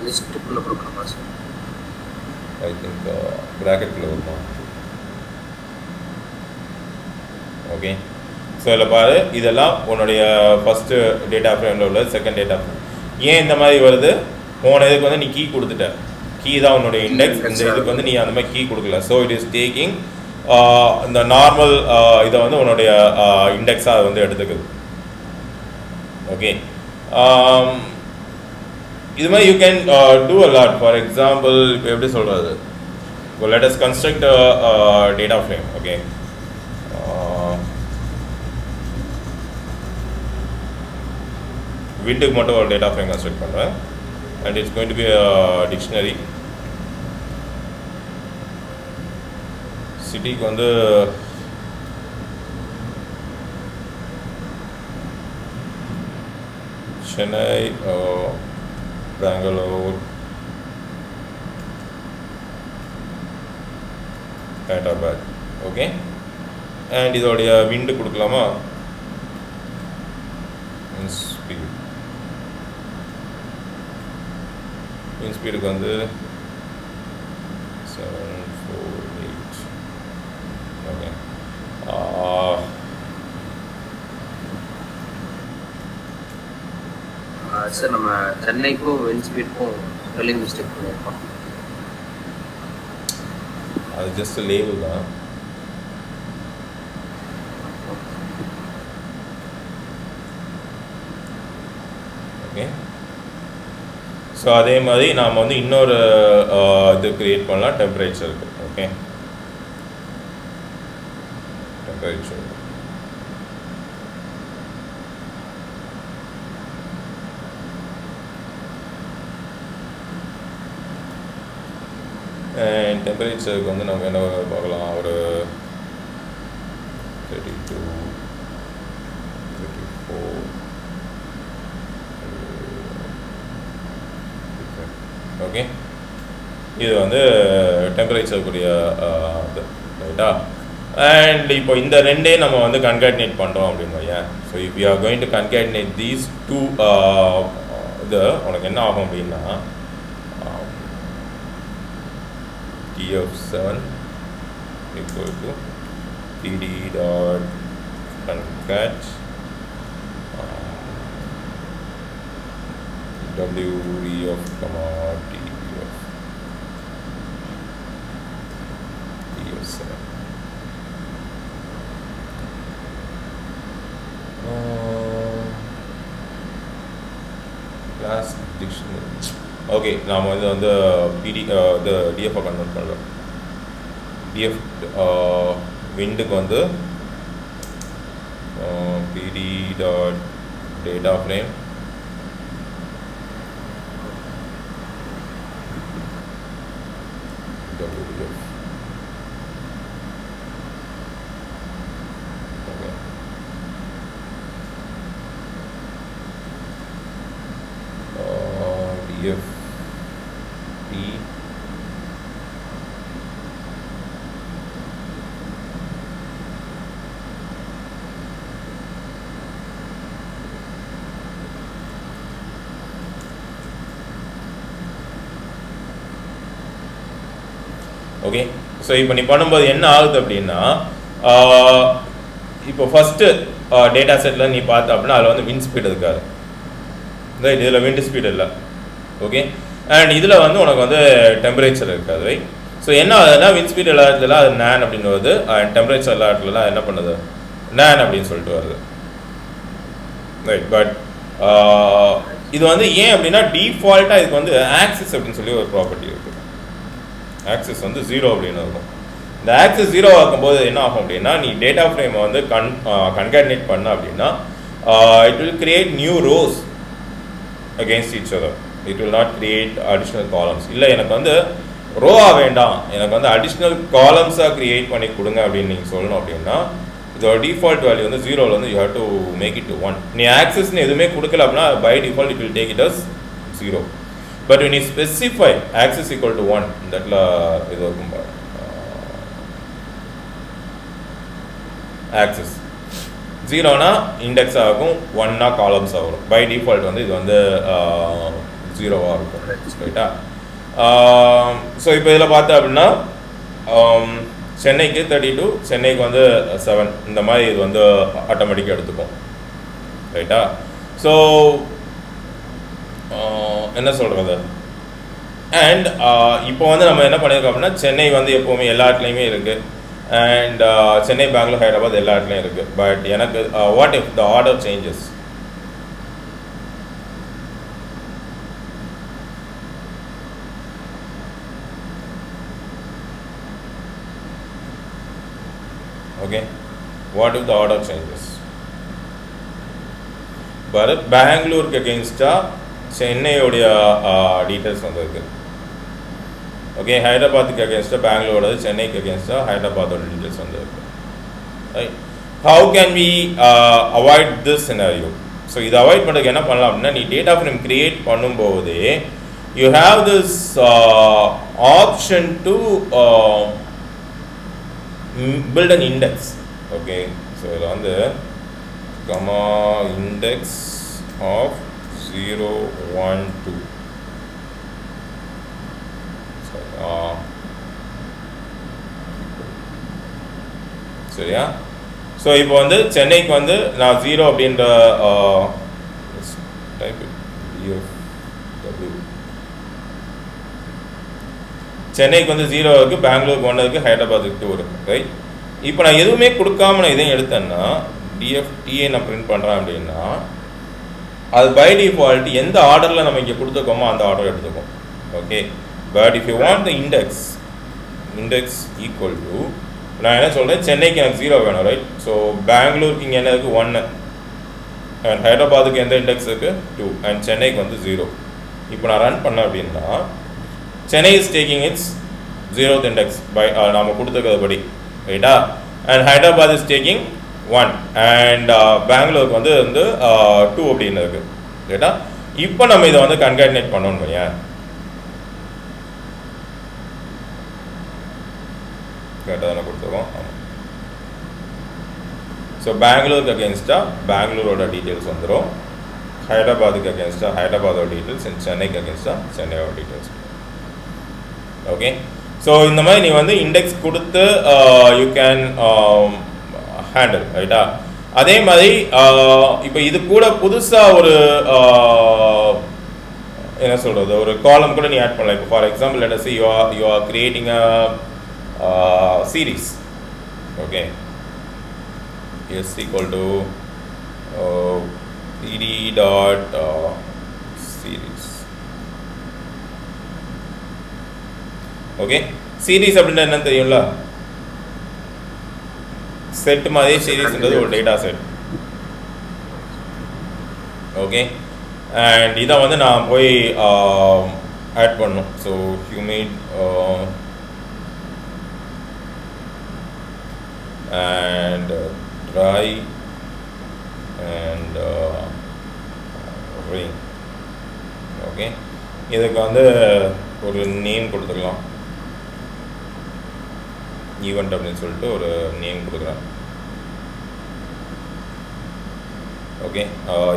Speaker 2: list குள்ள கொடுக்கணுமா சார்?
Speaker 1: I think bracket குள்ள வருமா? ஓகே ஸோ இதில் பாரு, இதெல்லாம் உன்னுடைய ஃபஸ்ட்டு டேட்டா ஃப்ரேமில் உள்ள செகண்ட் டேட்டா ஃப்ரேம். ஏன் இந்த மாதிரி வருது? போன இதுக்கு வந்து நீ கீ கொடுத்துட்ட, கீ தான் உன்னுடைய இண்டெக்ஸ். இந்த இதுக்கு வந்து நீ அந்த மாதிரி கீ கொடுக்கல. ஸோ இட் இஸ் டேக்கிங் இந்த நார்மல் இதை வந்து உன்னுடைய இண்டெக்ஸாக அது வந்து எடுத்துக்குது. ஓகே இது மாதிரி you can do a lot. For example இப்போ எப்படி சொல்கிறது, இப்போ let us construct data frame. Okay விண்டுக்கு மட்டும் ஒரு டேட்டா ஃப்ரேம் கன்ஸ்ட்ரக்ட் பண்ணுறேன். And it's going to be dictionary. சிட்டிக்கு வந்து சென்னை, பெங்களூர், ஹைதராபாத். ஓகே அண்ட் இதோடைய விண்டு கொடுக்கலாமா? ஸ்பீடுக்கு வந்து 748. ஓகே
Speaker 2: சார் நம்ம சென்னைக்கும் விண்ட் ஸ்பீடுக்கும் ஸ்பெல்லிங் மிஸ்டேக் பண்ணியிருக்கோம்.
Speaker 1: அது ஜஸ்ட் லேபிள் தான். ஓகே ஸோ அதே மாதிரி நாம் வந்து இன்னொரு இது க்ரியேட் பண்ணலாம், டெம்பரேச்சருக்கு. ஓகே டெம்பரேச்சர் அண்ட் டெம்பரேச்சருக்கு வந்து நம்ம என்ன பார்க்கலாம், ஒரு 32, 34. ஓகே இது வந்து டெம்பரேச்சருக்குரிய இது, ரைட்டா? அண்ட் இப்போ இந்த ரெண்டே நம்ம வந்து கன்கேட்னேட் பண்ணுறோம் அப்படின்னு வையேன். So if you are going to concatenate these two இது உனக்கு என்ன ஆகும் அப்படின்னா df7 equal to td dot concat wdf comma df df7 class dictionary. Okay நாம் வந்து பிடி இந்த டிஎஃப்பை கன்வெர்ட் பண்ணலாம். டிஎஃப் விண்டுக்கு வந்து பிடி dot data frame wdf. Okay df okay. So இப்போ நீ பண்ணும்போது என்ன ஆகுது அப்படின்னா, இப்போ ஃபஸ்ட்டு டேட்டா செட்டில் நீ பார்த்த அப்படின்னா அதில் வந்து விண்ட் ஸ்பீடு இருக்காது, ரைட்? இதில் விண்ட் ஸ்பீடு இல்லை. ஓகே. அண்ட் இதில் வந்து உனக்கு வந்து டெம்பரேச்சர் இருக்காது, ரைட்? ஸோ என்ன ஆகுதுன்னா, விண்ட் ஸ்பீட் எல்லா இடத்துல அது நேன் அப்படின்னு வருது, அண்ட் டெம்பரேச்சர் எல்லா இடத்துலலாம் என்ன பண்ணுது, நேன் அப்படின்னு சொல்லிட்டு வருது, ரைட்? பட் இது வந்து ஏன் அப்படின்னா, டிஃபால்ட்டாக இதுக்கு வந்து ஆக்சிஸ் அப்படின்னு சொல்லி ஒரு ப்ராப்பர்ட்டி இருக்குது. ஆக்சிஸ் வந்து 0 அப்படின்னு இருக்கும். இந்த ஆக்சிஸ் 0 ஆகும்போது என்ன ஆகும் அப்படின்னா, நீ டேட்டா ஃப்ரேமை வந்து கன்கார்டினேட் பண்ண அப்படின்னா, it will create new rose against each other. It will not create additional columns. இல்லை எனக்கு வந்து ரோவாக வேண்டாம், எனக்கு வந்து அடிஷ்னல் காலம்ஸாக கிரியேட் பண்ணி கொடுங்க அப்படின்னு நீங்கள் சொல்லணும் அப்படின்னா, இதோட டிஃபால்ட் வேல்யூ வந்து 0ல வந்து you have to make it to 1. நீ ஆக்சஸ்ன்னு எதுவுமே கொடுக்கல அப்படின்னா by default it will take it as 0. But when you specify access equal to 1, தட்ல இது இருக்கும் பாரு, ஆக்சஸ் 0னா இண்டெக்ஸ் ஆகும், 1னா காலம்ஸ் ஆகும். பை டிஃபால்ட் வந்து இது வந்து 0வாக இருக்கும், ரைட்டா? ஸோ இப்போ இதில் பார்த்தா அப்படின்னா, சென்னைக்கு 32, சென்னைக்கு வந்து 7, இந்த மாதிரி இது வந்து ஆட்டோமேட்டிக்காக எடுத்துக்கும், ரைட்டா? ஸோ என்ன சொல்கிறது, அண்ட் இப்போ வந்து நம்ம என்ன பண்ணியிருக்கோம் அப்படின்னா, சென்னை வந்து எப்போவுமே எல்லா இடத்துலையுமே இருக்குது, அண்ட் சென்னை, பெங்களூர், ஹைதராபாத் எல்லா இடத்துலையும் இருக்குது. பட் எனக்கு what if the order changes? Okay, what if the order changes? But Bangalore against Chennai details on the okay, Hyderabad against Bangalore, Chennai against Hyderabad details on the right. How can we avoid this scenario? So this avoid பண்ணதுக்கு என்ன பண்ணலாம் அப்படின்னா, நீ data frame create பண்ணும்போது you have this option to build an index. Okay, so on the comma index of 0 1 2. சரியா? So இப்போ வந்து சென்னைக்கு வந்து நான் 0 அப்படின்ற டைப் சென்னைக்கு வந்து 0 இருக்குது, பெங்களூருக்கு 1 இருக்குது, ஹைதராபாத்துக்கு 2 இருக்குது, ரைட்? இப்போ நான் எதுவுமே கொடுக்காம நான் இதையும் எடுத்தேன்னா, டிஎஃப்டிஏ நான் பிரிண்ட் பண்ணுறேன் அப்படின்னா, அது பை டிஃபால்ட் எந்த ஆர்டரில் நம்ம இங்கே கொடுத்துருக்கோமோ அந்த ஆர்டர் எடுத்துக்கும். Okay, but if you want the index equal to, நான் என்ன சொல்கிறேன், சென்னைக்கு எனக்கு 0 வேணும், ரைட்? ஸோ பெங்களூருக்கு இங்கே என்ன இருக்குது 1, அண்ட் ஹைதராபாத்துக்கு எந்த இண்டெக்ஸ் இருக்குது 2, அண்ட் சென்னைக்கு வந்து 0. இப்போ நான் ரன் பண்ணேன் அப்படின்னா, Chennai is taking its 0th index by நம்ம கொடுத்துருக்கிறபடி, ரைட்டா? And Hyderabad is taking 1, and பெங்களூருக்கு வந்து 2 அப்படின்னு இருக்குது, ரைட்டா? இப்போ நம்ம இதை வந்து கன்கார்டினேட் பண்ணணும் இல்லையா? கரெக்டாக தானே கொடுத்துருக்கோம். ஸோ பெங்களூருக்கு அகேன்ஸ்டாக பெங்களூரோட டீட்டெயில்ஸ் வந்துடும், ஹைதராபாத்துக்கு அகேன்ஸ்டாக ஹைதராபாதோட டீட்டெயில்ஸ், அண்ட் சென்னைக்கு அகேன்ஸ்டாக சென்னையோட டீட்டெயில்ஸ். ஓகே, ஸோ இந்த மாதிரி நீ வந்து இண்டெக்ஸ் கொடுத்து யூ கேன் ஹேண்டில், ரைட்டா? அதே மாதிரி இப்போ இது கூட புதுசாக ஒரு என்ன சொல்கிறது, ஒரு காலம் கூட நீ ஆட் பண்ணலாம். இப்போ for example let us say you are creating a series. Okay, S equal to pd dot series. Okay, series அப்படின்னா என்ன தெரியும்ல, செட் மாதிரி சீரீஸ்ன்றது ஒரு டேட்டா செட். ஓகே, அண்ட் இதை வந்து நான் போய் ஆட் பண்ணும். So humid and dry and rain. Okay, இதுக்கு வந்து ஒரு நேம் கொடுத்துக்கலாம், ஈவெண்ட் அப்படின்னு சொல்லிட்டு ஒரு நேம் கொடுக்குறேன். ஓகே,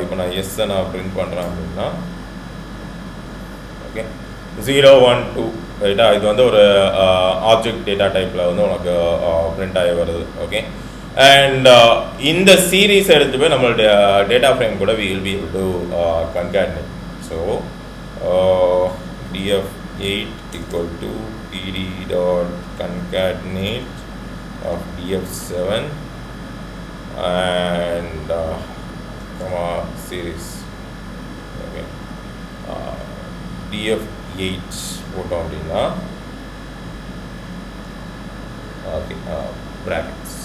Speaker 1: இப்போ நான் எஸ்ஸை நான் பிரிண்ட் பண்ணுறேன் அப்படின்னா, ஓகே 0 1 2 ரைட்டா? இது வந்து ஒரு ஆப்ஜெக்ட் டேட்டா டைப்பில் வந்து உனக்கு பிரிண்ட் ஆகி வருது. ஓகே, அண்ட் இந்த சீரீஸ் எடுத்து போய் நம்மளுடைய டேட்டா ஃப்ரேம் கூட we will be able to concatenate. So df8 equal to ed dot concatenate of df7 and comma series. Okay, df8 போட்டோம் அப்படின்னா okay brackets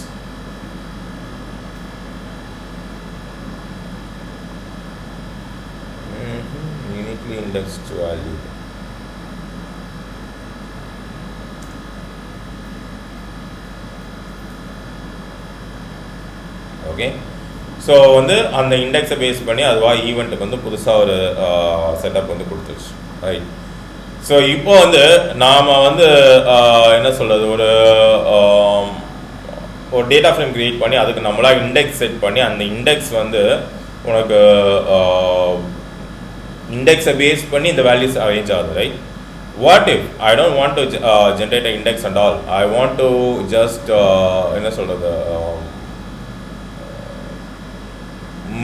Speaker 1: uniquely indexed value. Okay, so வந்து அந்த இண்டெக்ஸை base பண்ணி அதுவாக ஈவெண்ட்டுக்கு வந்து புதுசாக ஒரு செட்டப் வந்து கொடுத்துருச்சு. ரைட், ஸோ இப்போ வந்து நாம் வந்து என்ன சொல்கிறது, ஒரு டேட்டா ஃப்ரேம் க்ரியேட் பண்ணி அதுக்கு நம்மளாக இண்டெக்ஸ் செட் பண்ணி அந்த இண்டெக்ஸ் வந்து உனக்கு இண்டெக்ஸை பேஸ் பண்ணி இந்த வேல்யூஸ் அரேஞ்ச் ஆகுது. Right, what if I don't want to generate a index and all, I want to just என்ன சொல்கிறது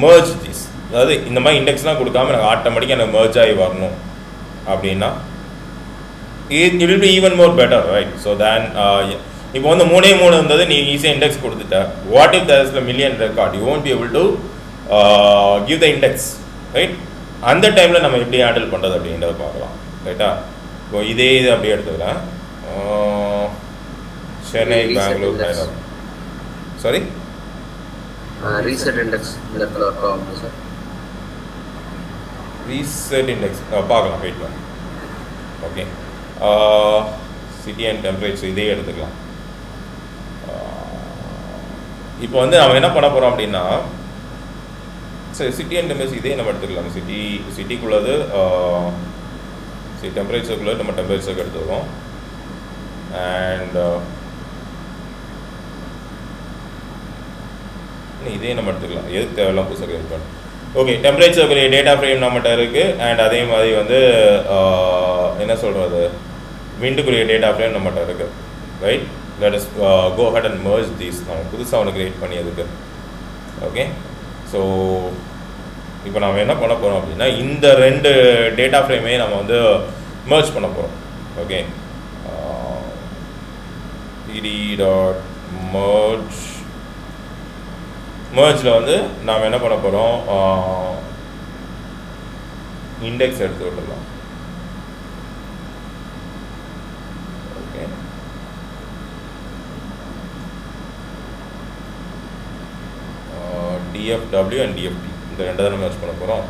Speaker 1: merge this, அதாவது இந்த மாதிரி இண்டெக்ஸ்லாம் கொடுக்காம எனக்கு ஆட்டோமேட்டிக்காக எனக்கு merge ஆகி வரணும் அப்படின்னா it will be even more better, right? So then இப்போ வந்து 3 இருந்தது, நீ ஈஸியாக இண்டெக்ஸ் கொடுத்துட்ட. What if there is a million record, you won't be able to give the index, right? அந்த டைமில் நம்ம எப்படி ஹேண்டில் பண்ணுறது அப்படின்றத பார்க்கலாம். ரைட்டா, இப்போ இதே இது அப்படியே எடுத்துக்கிறேன். Chennai, Bangalore, sorry
Speaker 2: reset index இந்த இடத்துல ஒர்க் ஆகும் சார்.
Speaker 1: ரீசெட் இண்டெக்ஸ் பார்க்கலாம், வெயிட் பண்ணு. ஓகே, சிட்டி அண்ட் டெம்பரேச்சர் இதே எடுத்துக்கலாம். இப்போ வந்து நம்ம என்ன பண்ண போகிறோம் அப்படின்னா, சரி சிட்டி அண்ட் டெம்பரேச்சர் இதே நம்ம எடுத்துக்கலாம். சிட்டிக்குள்ளது டெம்பரேச்சருக்குள்ளே நம்ம டெம்பரேச்சருக்கு எடுத்துக்கிறோம். அண்ட் இதே நம்ம எடுத்துக்கலாம், எதுக்கு தேவையில்லாம் புதுசாக கிரியேட் பண்ணணும். ஓகே, டெம்பரேச்சருக்குரிய டேட்டா ஃப்ரேம் நம்மகிட்ட இருக்குது. அண்ட் அதே மாதிரி வந்து என்ன சொல்கிறது, விண்டுக்குரிய டேட்டா ஃப்ரேம் நம்மகிட்ட இருக்குது. Right, that is go ahead and merge these. நம்ம புதுசாக ஒன்று கிரியேட் பண்ணியதுக்கு. ஓகே, ஸோ இப்போ நம்ம என்ன பண்ண போகிறோம் அப்படின்னா, இந்த 2 டேட்டா ஃப்ரேமே நம்ம வந்து merge பண்ண போகிறோம். ஓகே, ed dot merge, mergeல வந்து நாம் என்ன பண்ண போகிறோம், இண்டெக்ஸ் எடுத்து விட்டுடலாம். ஓகே, dfw அண்ட் dft இந்த 2 தான் merge பண்ண போகிறோம்.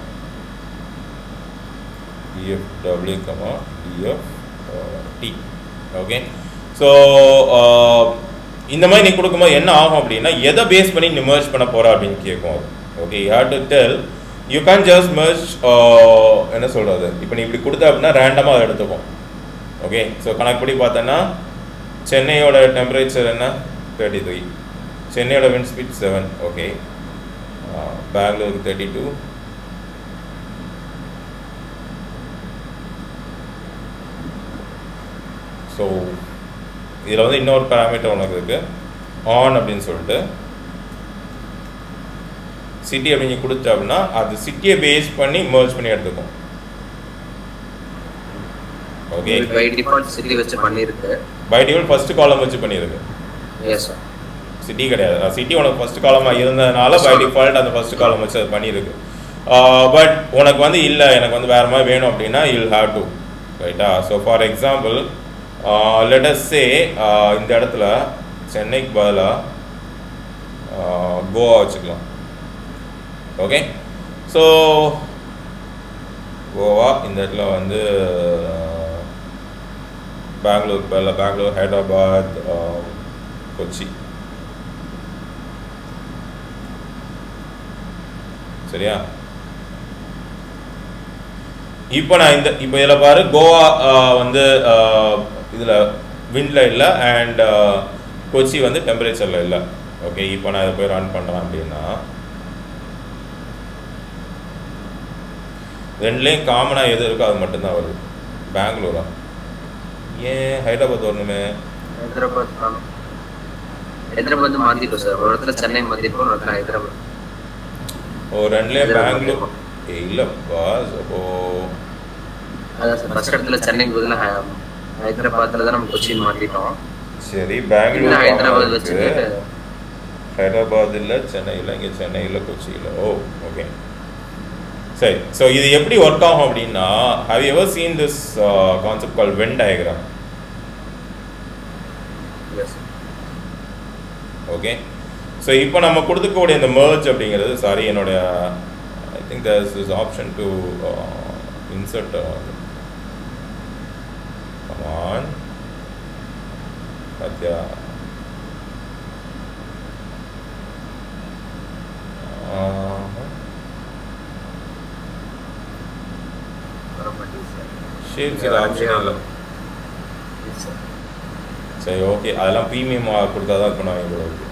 Speaker 1: dfw, dft. ஓகே, ஸோ இந்த மாதிரி நீ கொடுக்கும்போது என்ன ஆகும் அப்படின்னா, எதை பேஸ் பண்ணி நீ merge பண்ண போகிற அப்படின்னு கேட்கும் அது. Okay, you have to tell, you can't just merge என்ன சொல்கிறது, இப்போ நீ இப்படி கொடுத்த அப்படின்னா ரேண்டமாக அதை எடுத்துக்கும். ஓகே, ஸோ கணக்கு படி பார்த்தோன்னா சென்னையோட டெம்பரேச்சர் என்ன 33, சென்னையோட விண்ட் ஸ்பீட் 7. ஓகே, பெங்களூருக்கு 32, ஸோ இதில் வந்து இன்னொரு பேராமீட்டர் உனக்கு இருக்குது, ஆன் அப்படின்னு சொல்லிட்டு. சிட்டி அப்படின்னு கொடுத்த அப்படின்னா அது சிட்டியை பேஸ் பண்ணி merge பண்ணி எடுத்துக்கும். ஓகே,
Speaker 2: பை டிஃபால்ட் சிட்டி வச்சு பண்ணிருக்கு.
Speaker 1: பை டிஃபால்ட் ஃபர்ஸ்ட் காலம் வச்சு பண்ணிருக்கு.
Speaker 2: எஸ் சார்,
Speaker 1: சிட்டி கிடையாது, சிட்டி உனக்கு ஃபர்ஸ்ட் காலமாக இருந்ததுனால பை டிஃபால்ட் அந்த ஃபர்ஸ்ட் காலம் வச்சு அது பண்ணியிருக்கு. பட் உனக்கு வந்து இல்லை, எனக்கு வந்து வேறு மாதிரி வேணும் அப்படின்னா யூ வில் ஹேவ் டு. ரைட்டா, so for example let us say இந்த இடத்துல சென்னைக்கு பதிலாக கோவா வச்சுக்கலாம். ஓகே, ஸோ கோவா, இந்த இடத்துல வந்து பெங்களூர் பதிலாக பெங்களூர், ஹைதராபாத், கொச்சி. சரியா, இப்போ நான் இப்போ இதில் பாரு, கோவா வந்து இதில் விண்டில் இல்லை அண்ட் கொச்சி வந்து டெம்பரேச்சரில் இல்லை. ஓகே, இப்போ நான் இதை போய் ரன் பண்ணுறேன் அப்படின்னா ரெண்டுலேயும் காமனாக எது இருக்கோ அது மட்டும்தான் வருது. பெங்களூரா, ஏன் ஹைதராபாத் வரணுமே?
Speaker 2: ஹைதராபாத் மாத்திட்டோம் சார். ஒரு இடத்துல சென்னை மாத்திருக்கோம், ஒரு இடத்துல ஹைதராபாத்.
Speaker 1: ஓ, ரெண்டுலேயும் பெங்களூர் இல்லைப்பா. அப்போ
Speaker 2: அதான் சார், ஃபர்ஸ்ட் இடத்துல சென்னைக்கு பதிலாக ஹைதராபாத்தில் தான் நம்ம கொச்சின் மாற்றிட்டோம்.
Speaker 1: சரி, பெங்களூர்
Speaker 2: ஹைதராபாத் வச்சுட்டு
Speaker 1: ஹைதராபாத் இல்லை, சென்னை இல்லை, இங்கே சென்னை இல்லை, கொச்சி இல்லை. ஓ, ஓகே, சரி. ஸோ இது எப்படி ஒர்க் ஆகும் அப்படின்னா, have you ever seen this concept call Venn diagram? Okay. So இப்போ நம்ம கொடுத்துக்கூடிய இந்த merge அப்படிங்கிறது, சாரி, என்னுடைய I think there is this option to insert. Come on Sathya. Shapes இது ஆப்ஷன் இல்லை. சரி, ஓகே, அதெல்லாம் ப்ரீமியம் கொடுத்தா தான் பண்ணுவாங்க உங்களுக்கு.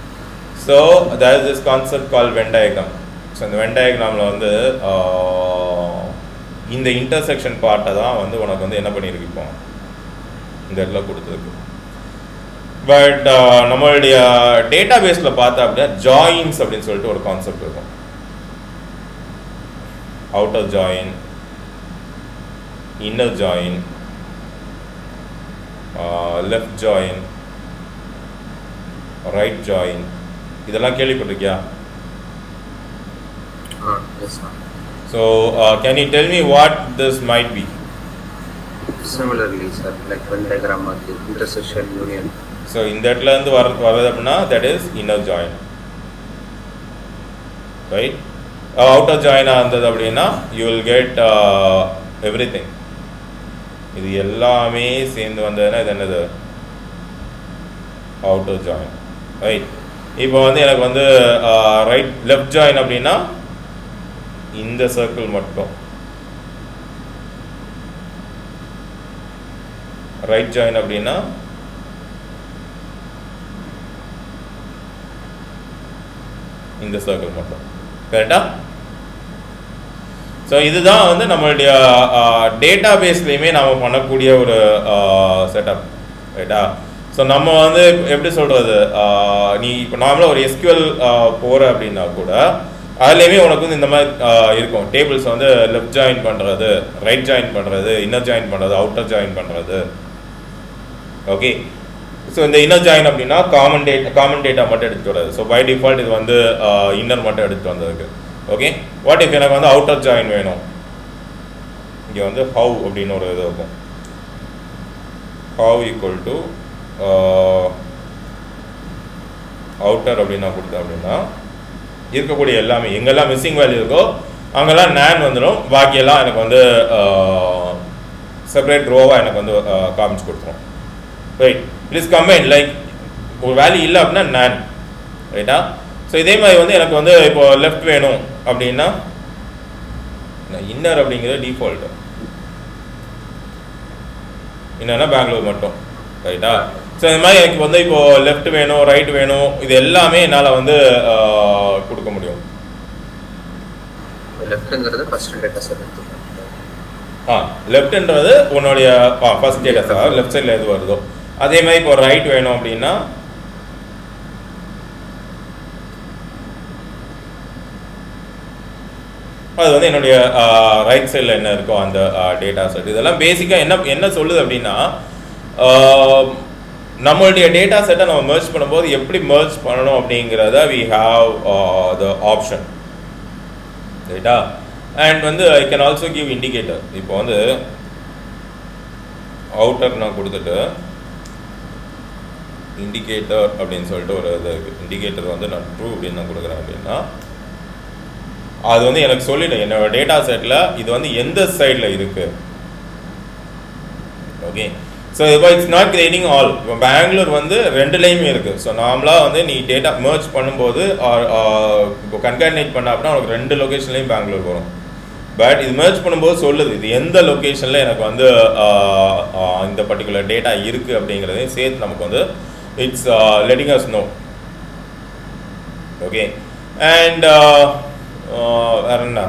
Speaker 1: So there is this concept call Venn diagram. So இந்த வென் டயக்ராமில் வந்து இந்த இன்டர்செக்ஷன் பார்ட்டை தான் வந்து உனக்கு வந்து என்ன பண்ணியிருக்கு இப்போ இந்த இடத்துல கொடுத்துருக்கு. பட் நம்மளுடைய டேட்டா பேஸில் பார்த்தா அப்படின்னா ஜாயின்ஸ் அப்படின்னு சொல்லிட்டு ஒரு கான்செப்ட் இருக்கும். Outer join, inner join, left join, right join, இதெல்லாம் கேள்விப்பட்டிருக்கியா? So can you tell me what this might be?
Speaker 2: Similarly sir, like Venn diagram மாதிரி intersection union.
Speaker 1: So இந்த இடத்துல இருந்து வரது அப்படின்னா that is inner join, right? Outer join இருந்தது அப்படின்னா you will get everything. இது எல்லாமே சேர்ந்து வந்ததுன்னா இது என்னது? outer join, right? இப்போ வந்து எனக்கு வந்து ரைட் லெஃப்ட் ஜாயின் அப்படின்னா இந்த சர்க்கிள் மட்டும், ரைட் ஜாயின் அப்படின்னா இந்த சர்க்கிள் மட்டும். கரெக்டா? ஸோ இதுதான் வந்து நம்மளுடைய டேட்டா பேஸ்லையுமே நாம் பண்ணக்கூடிய ஒரு செட்டப். ரைட்டா? ஸோ நம்ம வந்து எப்படி சொல்கிறது, நீ இப்போ நார்மலாக ஒரு எஸ்கியூஎல் போகிற அப்படின்னா கூட அதுலேயுமே உனக்கு வந்து இந்த மாதிரி இருக்கும். டேபிள்ஸ் வந்து லெஃப்ட் ஜாயின் பண்ணுறது, ரைட் ஜாயின் பண்ணுறது, இன்னர் ஜாயின் பண்ணுறது, அவுட்டர் ஜாயின் பண்ணுறது. ஓகே. ஸோ இந்த இன்னர் ஜாயின் அப்படின்னா காமன் டேட்டா மட்டும் எடுத்துகிட்டு வராது. ஸோ பை டிஃபால்ட் இது வந்து இன்னர் மட்டும் எடுத்துகிட்டு வந்ததுக்கு. ஓகே. வாட் இஃப் எனக்கு வந்து அவுட்டர் ஜாயின் வேணும், இங்கே வந்து ஹவு அப்படின்னு ஒரு இது இருக்கும். ஹவு ஈக்குவல் டு அவுட்டர் அப்படின்னு நான் கொடுத்தேன் அப்படின்னா இருக்கக்கூடிய எல்லாமே எங்கெல்லாம் மிஸ்ஸிங் வேல்யூ இருக்கோ அங்கெல்லாம் நான் வந்துடும். பாக்கியெல்லாம் எனக்கு வந்து செப்பரேட் ரோவாக எனக்கு வந்து காமிச்சு கொடுத்துரும். ரைட். ப்ளீஸ் கம்பைன் லைக் ஒரு வேல்யூ இல்லை அப்படின்னா நான். ரைட்டா? ஸோ இதே மாதிரி வந்து எனக்கு வந்து இப்போ லெஃப்ட் வேணும் அப்படின்னா இன்னர் அப்படிங்கிறது டிஃபால்ட்டு, என்னன்னா பெங்களூர் மட்டும். ரைட்டா? ஸோ இந்த மாதிரி எனக்கு வந்து இப்போ லெஃப்ட் வேணும், ரைட் வேணும், இது எல்லாமே என்னால் வந்து கொடுக்க முடியும்.
Speaker 2: லெஃப்ட்ங்கிறது ஃபர்ஸ்ட் டேட்டா செட்.
Speaker 1: லெஃப்ட்ன்றது உன்னுடைய ஃபர்ஸ்ட் டேட்டா செட், லெஃப்ட் சைடில் எது வருதோ. அதே மாதிரி இப்போ ரைட் வேணும் அப்படின்னா அது வந்து என்னுடைய ரைட் சைடில் என்ன இருக்கோ அந்த டேட்டா செட். இதெல்லாம் பேசிக்காக என்ன சொல்லுது அப்படின்னா, நம்மளுடைய டேட்டா செட்டை நம்ம மெர்ஜ் பண்ணும்போது எப்படி மெர்ஜ் பண்ணணும் அப்படிங்கிறத வி ஹாவ் த ஆப்ஷன். ரைட்டா? அண்ட் வந்து I can also give indicator. இப்போ வந்து அவுட்டர் நான் கொடுத்துட்டு இண்டிகேட்டர் அப்படின்னு சொல்லிட்டு ஒரு இது இருக்குது. இண்டிகேட்டர் வந்து நான் ட்ரூ அப்படின்னு நான் கொடுக்குறேன் அப்படின்னா அது வந்து எனக்கு சொல்லிடும் என்னோட டேட்டா செட்டில் இது வந்து எந்த சைடில் இருக்குது. ஓகே. ஸோ இப்போ இட்ஸ் நாட் கிரியேட்டிங் ஆல். இப்போ பெங்களூர் வந்து ரெண்டுலேயுமே இருக்குது. ஸோ நார்மலாக வந்து நீ டேட்டா மெர்ஜ் பண்ணும்போது இப்போ கன்கார்டினேட் பண்ண அப்படின்னா உனக்கு ரெண்டு லொக்கேஷன்லேயும் பெங்களூர் வரும். பட் இது மெர்ஜ் பண்ணும்போது சொல்லுது இது எந்த லொக்கேஷனில் எனக்கு வந்து இந்த பர்டிகுலர் டேட்டா இருக்குது அப்படிங்கிறதையும் சேர்த்து நமக்கு வந்து it's letting us know. Okay. And வேற என்ன,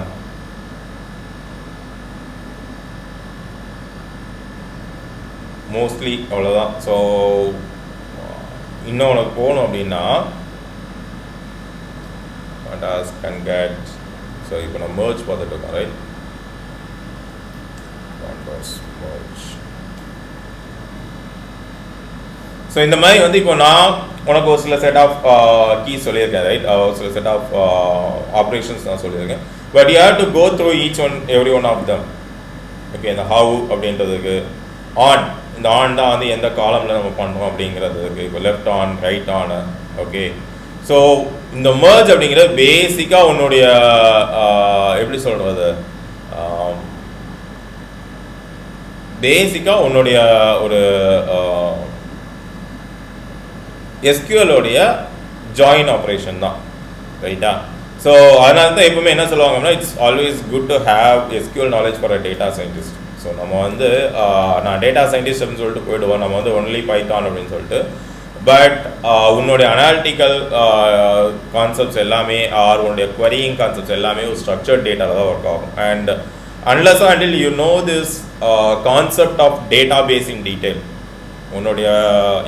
Speaker 1: மோஸ்ட்லி அவ்வளோதான். ஸோ இன்னும் உனக்கு போகணும் அப்படின்னா pandas concat. ஸோ இப்போ நம்ம merge பார்த்துட்டு இருக்கோம், ரைட்? pandas merge. ஸோ இந்த மாதிரி வந்து இப்போ நான் உனக்கு ஒரு சில செட் ஆஃப் கீஸ் சொல்லியிருக்கேன், ரைட்? ஒரு சில செட் ஆஃப் ஆப்ரேஷன்ஸ் நான் சொல்லியிருக்கேன். But you have to go through each one every one of them. Okay, இந்த ஹவு அப்படின்றதுக்கு ஆன், இந்த ஆன் தான் வந்து எந்த காலமில் நம்ம பண்ணுறோம் அப்படிங்கிறதுக்கு. இப்போ left on, right on. Okay, so இந்த merge அப்படிங்கிறது பேசிக்காக உன்னுடைய எப்படி சொல்கிறது, பேசிக்காக உன்னுடைய ஒரு எஸ்கியூஎலோடைய ஜாயின் ஆப்ரேஷன் தான், ரைட்டா? ஸோ அதனால தான் எப்பவுமே என்ன சொல்லுவாங்கன்னா, it's always good to have SQL knowledge for a data scientist. So நம்ம வந்து நான் டேட்டா சயின்டிஸ்ட் அப்படின்னு சொல்லிட்டு போயிடுவோம், நம்ம வந்து ஒன்லி பைத்தான் அப்படின்னு சொல்லிட்டு. பட் உன்னுடைய அனாலிட்டிக்கல் கான்செப்ட்ஸ் எல்லாமே ஆர் உன்னுடைய querying கான்செப்ட்ஸ் எல்லாமே ஒரு ஸ்ட்ரக்சர்ட் டேட்டாவில் தான் ஒர்க் ஆகும். And unless until you know this concept of database in detail, உன்னுடைய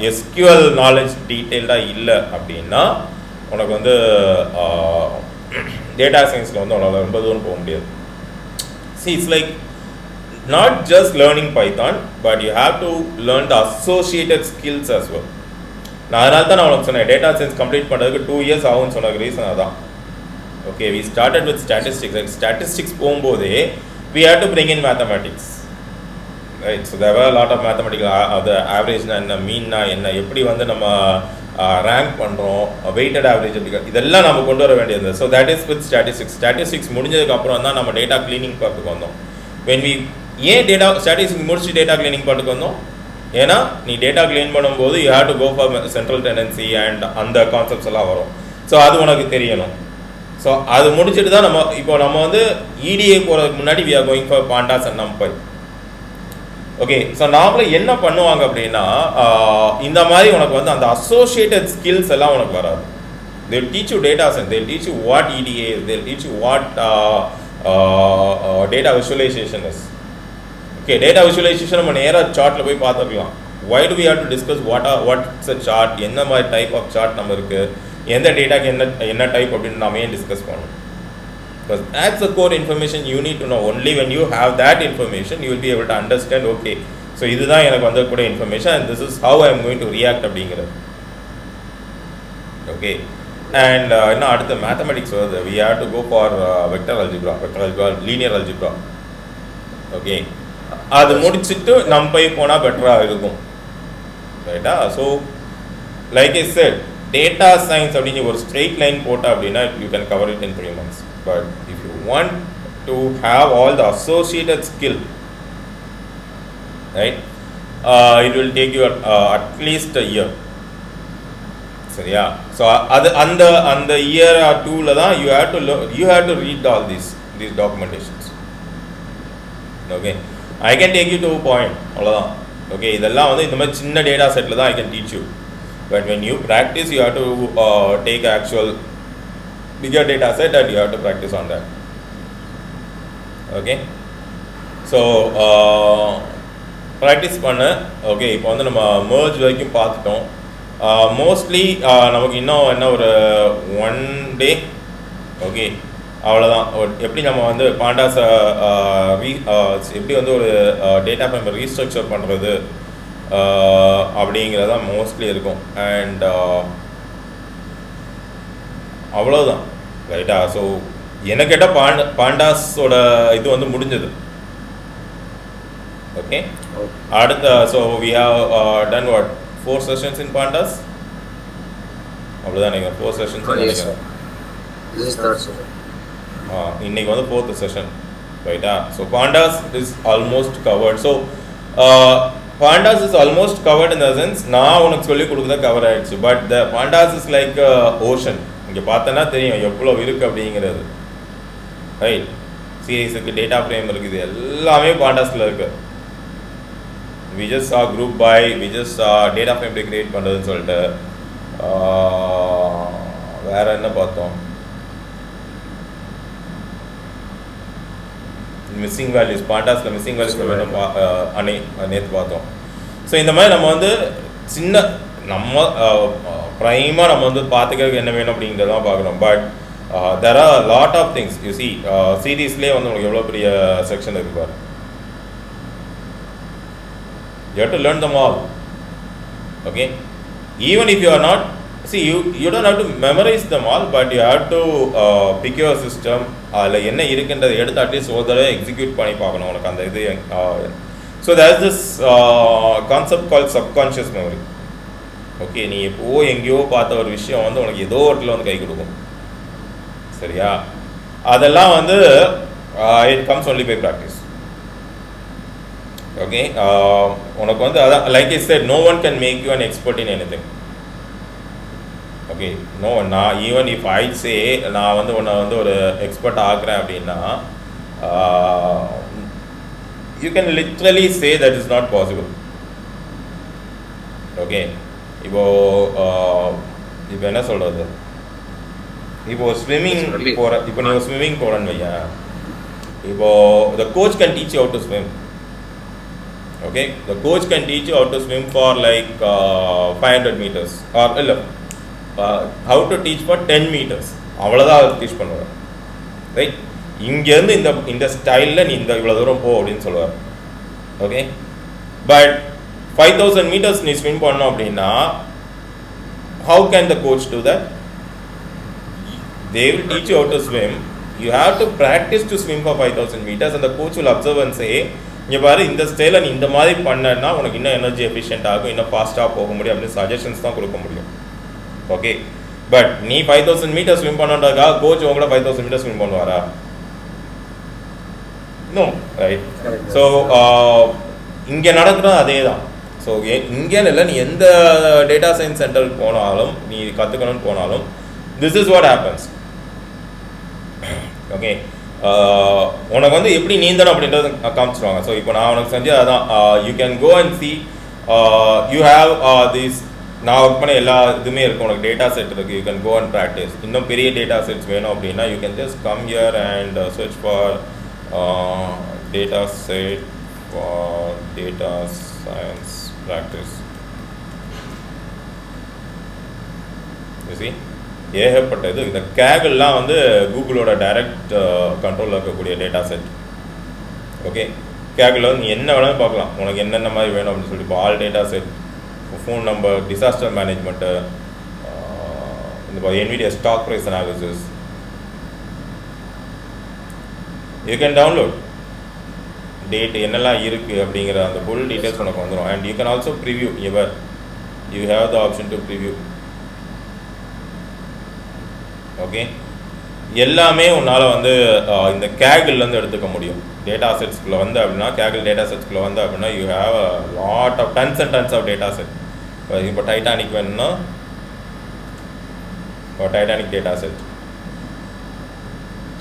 Speaker 1: எஸ்கியூஎல் நாலேஜ் டீட்டெயில்டாக இல்லை அப்படின்னா உனக்கு வந்து டேட்டா சயின்ஸில் வந்து உன்னால் ரொம்ப தூரம் போக முடியாது. See, it's like not just learning Python, but you have to learn the associated skills as well. நான் அதனால தான் நான் உனக்கு சொன்னேன், டேட்டா சயின்ஸ் கம்ப்ளீட் பண்ணுறதுக்கு 2 years ஆகும்னு சொன்ன ரீசன் அதான். Okay, we started with statistics. and statistics போகும்போதே we had to bring in mathematics, right? So there were a lot of mathematical the average na enna, mean na enna, எப்படி வந்து நம்ம rank பண்ணுறோம், weighted average எப்படி, இதெல்லாம் நம்ம கொண்டு வர வேண்டியது. So that is with statistics. Statistics முடிஞ்சதுக்கப்புறம் தான் நம்ம டேட்டா கிளீனிங் பார்த்துக்கு வந்தோம். வென் வி ஏன் டேட்டா ஸ்டாட்டிஸ்டிக்ஸ் முடிச்சு டேட்டா கிளீனிங் பார்த்துக்கு வந்தோம்? ஏன்னா நீ டேட்டா கிளீன் பண்ணும்போது you have to go for central tendency and அந்த கான்செப்ட்ஸ் எல்லாம் வரும். ஸோ அது உனக்கு தெரியணும். ஸோ அது முடிச்சுட்டு தான் நம்ம வந்து இடிஏ போகிறதுக்கு முன்னாடி we are going for pandas and NumPy. Okay, so நாமளும் என்ன பண்ணுவாங்க அப்படின்னா, இந்த மாதிரி உனக்கு வந்து அந்த அசோசியேட்டட் ஸ்கில்ஸ் எல்லாம் உனக்கு வராது. they will teach you data science, they will teach you what EDA is, they will teach you what data visualization is. Okay, data visualization நம்ம நேராக சார்ட்டில் போய் பார்த்துக்கலாம். why do we have to discuss what's a chart, என்ன மாதிரி type of chart நம்ம இருக்குது, எந்த டேட்டாக்கு என்ன டைப் அப்படின்னு நாம ஏன் டிஸ்கஸ் பண்ணணும்? Because that's the core information you need to know. Only when you have that information you will be able to understand, okay, so இதுதான் எனக்கு வந்து கூட information and this is how I am going to react அப்படிங்கிறது. Okay, and இன்னும் அடுத்த mathematics வருது. we have to go for vector algebra, linear algebra. Okay, அது முடிச்சுட்டு நம்ம போய் போனால் பெட்டராக இருக்கும், ரைட்டா? So like I set, data science அப்படின்னு ஒரு ஸ்ட்ரெயிட் லைன் போட்டால் அப்படின்னா you can cover it in 3 months. But if you want to have all the associated skill, right, it will take you at least a year. சரியா? So அந்த year or 2 தான் you have to read all these documentations. Okay, I can take you to a point, அவ்வளோதான். Okay, இதெல்லாம் வந்து இந்த மாதிரி சின்ன data settle தான் I can teach you. But when you practice, you have to take actual bigger data set and you have to practice on that. Okay, so practice பண்ண. Okay, இப்போ வந்து நம்ம merge வரைக்கும் பார்த்துட்டோம். மோஸ்ட்லி நமக்கு இன்னும் என்ன ஒரு 1 day. ஓகே, அவ்வளோதான். எப்படி நம்ம வந்து பாண்டாஸை எப்படி வந்து ஒரு டேட்டா ஃப்ரேம் ரீஸ்ட்ரக்சர் பண்ணுறது அப்படிங்கிறதான் மோஸ்ட்லி இருக்கும். அண்ட் அவ்வளோதான், ரைட்டா? ஸோ என்ன கேட்டால் பாண்டாஸோட இது வந்து முடிஞ்சது. ஓகே, அடுத்த so we have done what 4 sessions in pandas. அவ்வளோதான், நீங்கள் 4 sessions நினைக்கிறேன். இன்னைக்கு வந்து 4th session, ரைட்டா? So pandas is almost covered. So pandas is almost covered in the sense நான் உனக்கு சொல்லி கொடுக்குறத கவர் ஆகிடுச்சு. But the pandas is like ocean. இங்கே பார்த்தோன்னா தெரியும் எவ்வளோ இருக்குது அப்படிங்கிறது, ரைட்? சீரீஸுக்கு டேட்டா ஃப்ரேம் இருக்குது, எல்லாமே பாண்டாஸில் இருக்குது. we just saw group by, we just saw data frame create பண்ணுறதுன்னு சொல்லிட்டு வேறு என்ன பார்த்தோம்? மிஸ்ஸிங் வேல்யூஸ், பாண்டாஸில் மிஸ்ஸிங் வேல்யூஸ் நேற்று பார்த்தோம். ஸோ இந்த மாதிரி நம்ம வந்து சின்ன நம்ம ப்ரைமாக நம்ம வந்து பார்த்துக்கிறதுக்கு என்ன வேணும் அப்படிங்கிறதான் பார்க்குறோம். But there are a lot of things you see சீரீஸ்லேயே வந்து உங்களுக்கு எவ்வளோ பெரிய செக்ஷன் இருக்கு பாரு. You have to learn them all. Okay, even if you are not, see you don't have to memorize them all, but you have to pick your system. அதில் என்ன இருக்குன்றதை எடுத்து அட்லீஸ்ட் ஒரு தடவை எக்ஸிக்யூட் பண்ணி பார்க்கணும் உனக்கு அந்த இது. So there is this concept called subconscious memory. Okay, நீ எப்போ எங்கேயோ பார்த்த ஒரு விஷயம் வந்து உனக்கு ஏதோ ஒரு இடத்துல வந்து கை கொடுக்கும். சரியா? அதெல்லாம் வந்து it comes only by practice. Okay, உனக்கு வந்து அதான் like I said, no one can make you an expert in anything. Okay, no one. நான் ஈவன் இஃப் ஐ சே நான் வந்து உன்னை வந்து ஒரு எக்ஸ்பர்ட் ஆக்குறேன் அப்படின்னா you can literally say that is not possible. Okay, இப்போ என்ன சொல்கிறது, இப்போ ஸ்விம்மிங் போகிற, இப்போ நீங்கள் ஸ்விம்மிங் போகிறேன்னு வையா, இப்போ the coach can teach you how to swim. Okay, the coach can teach you how to swim for like 500 meters or how to teach for 10 meters. அவ்வளோதான் அவர் டீச் பண்ணுவார். ரைட், இங்கேருந்து இந்த ஸ்டைலில் நீ இந்த இவ்வளோ தூரம் போ அப்படின்னு சொல்லுவார். ஓகே, பட் 5000 meters நீ ஸ்விம் பண்ணோம் அப்படின்னா how can the coach do that? They will teach you how to swim. You have to practice to swim for 5000 meters and the coach will observe and say, இங்கே பாரு, இந்த ஸ்டைலில் நீ இந்த மாதிரி பண்ணனா உனக்கு இன்னும் எனர்ஜி எஃபிஷியன்ட் ஆகும், இன்னும் ஃபாஸ்ட்டாக போக முடியும் அப்படின்னு சஜஷன்ஸ் தான் கொடுக்க முடியும். ஓகே, பட் நீ 5000 meters ஸ்விம் பண்ணுறதுக்காக கோச் உங்களோட 5000 meters ஸ்விம் பண்ணுவாரா? நோ. ரைட், ஸோ இங்கே நடக்கிறது அதே தான். ஸோ இங்கேன்னு இல்லை, நீ எந்த டேட்டா சயின்ஸ் சென்டருக்கு போனாலும், நீ கற்றுக்கணும்னு போனாலும், this is what happens. Okay, உனக்கு வந்து எப்படி நீந்தணும் அப்படின்றது காமிச்சிருவாங்க. ஸோ இப்போ நான் உனக்கு செஞ்சு அதான், you can go and see, you have this, நான் ஒர்க் பண்ண எல்லா இதுவுமே இருக்கும், உனக்கு டேட்டா செட் இருக்குது, you can go and practice. இன்னும் பெரிய டேட்டா செட்ஸ் வேணும் அப்படின்னா you can just come here and search for data set for data science practice. You see, ஏகப்பட்டது. இந்த கேகெல்லாம் வந்து கூகுளோட டைரக்ட் கண்ட்ரோலில் இருக்கக்கூடிய டேட்டா செட். ஓகே, கேகில் வந்து நீ என்ன வேணாலும் பார்க்கலாம், உனக்கு என்னென்ன மாதிரி வேணும் அப்படின்னு சொல்லி. இப்போ all data set, phone number, disaster management, இந்த NVIDIA stock price analysis, you can download that என்னெல்லாம் இருக்குது அப்படிங்கிற அந்த ஃபுல் டீட்டெயில்ஸ் உனக்கு வந்துடும். And you can also preview ever, you have the option to preview. Okay, எல்லாமே உன்னால் வந்து இந்த கேகிள்லேருந்து எடுத்துக்க முடியும். டேட்டா செட்ஸ்குள்ளே வந்து அப்படின்னா, கேகிள் டேட்டா செட்ஸ்குள்ளே வந்து அப்படின்னா you have a lot of tons and tons of data set. இப்போ டைட்டானிக் வேணும்னா Titanic data set,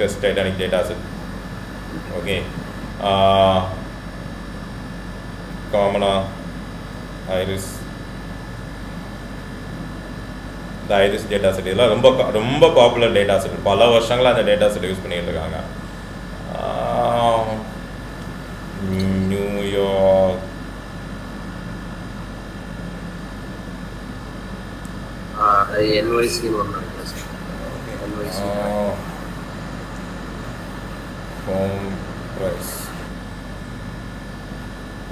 Speaker 1: test Titanic data set. Okay, காமனா ஐரிஸ், இந்த ஐரிஸ் டேட்டா செட், இதெல்லாம் ரொம்ப ரொம்ப பாப்புலர் டேட்டா செட். பல வருஷங்களாக அந்த டேட்டா செட் யூஸ் பண்ணிகிட்டு இருக்காங்க. New York, home price,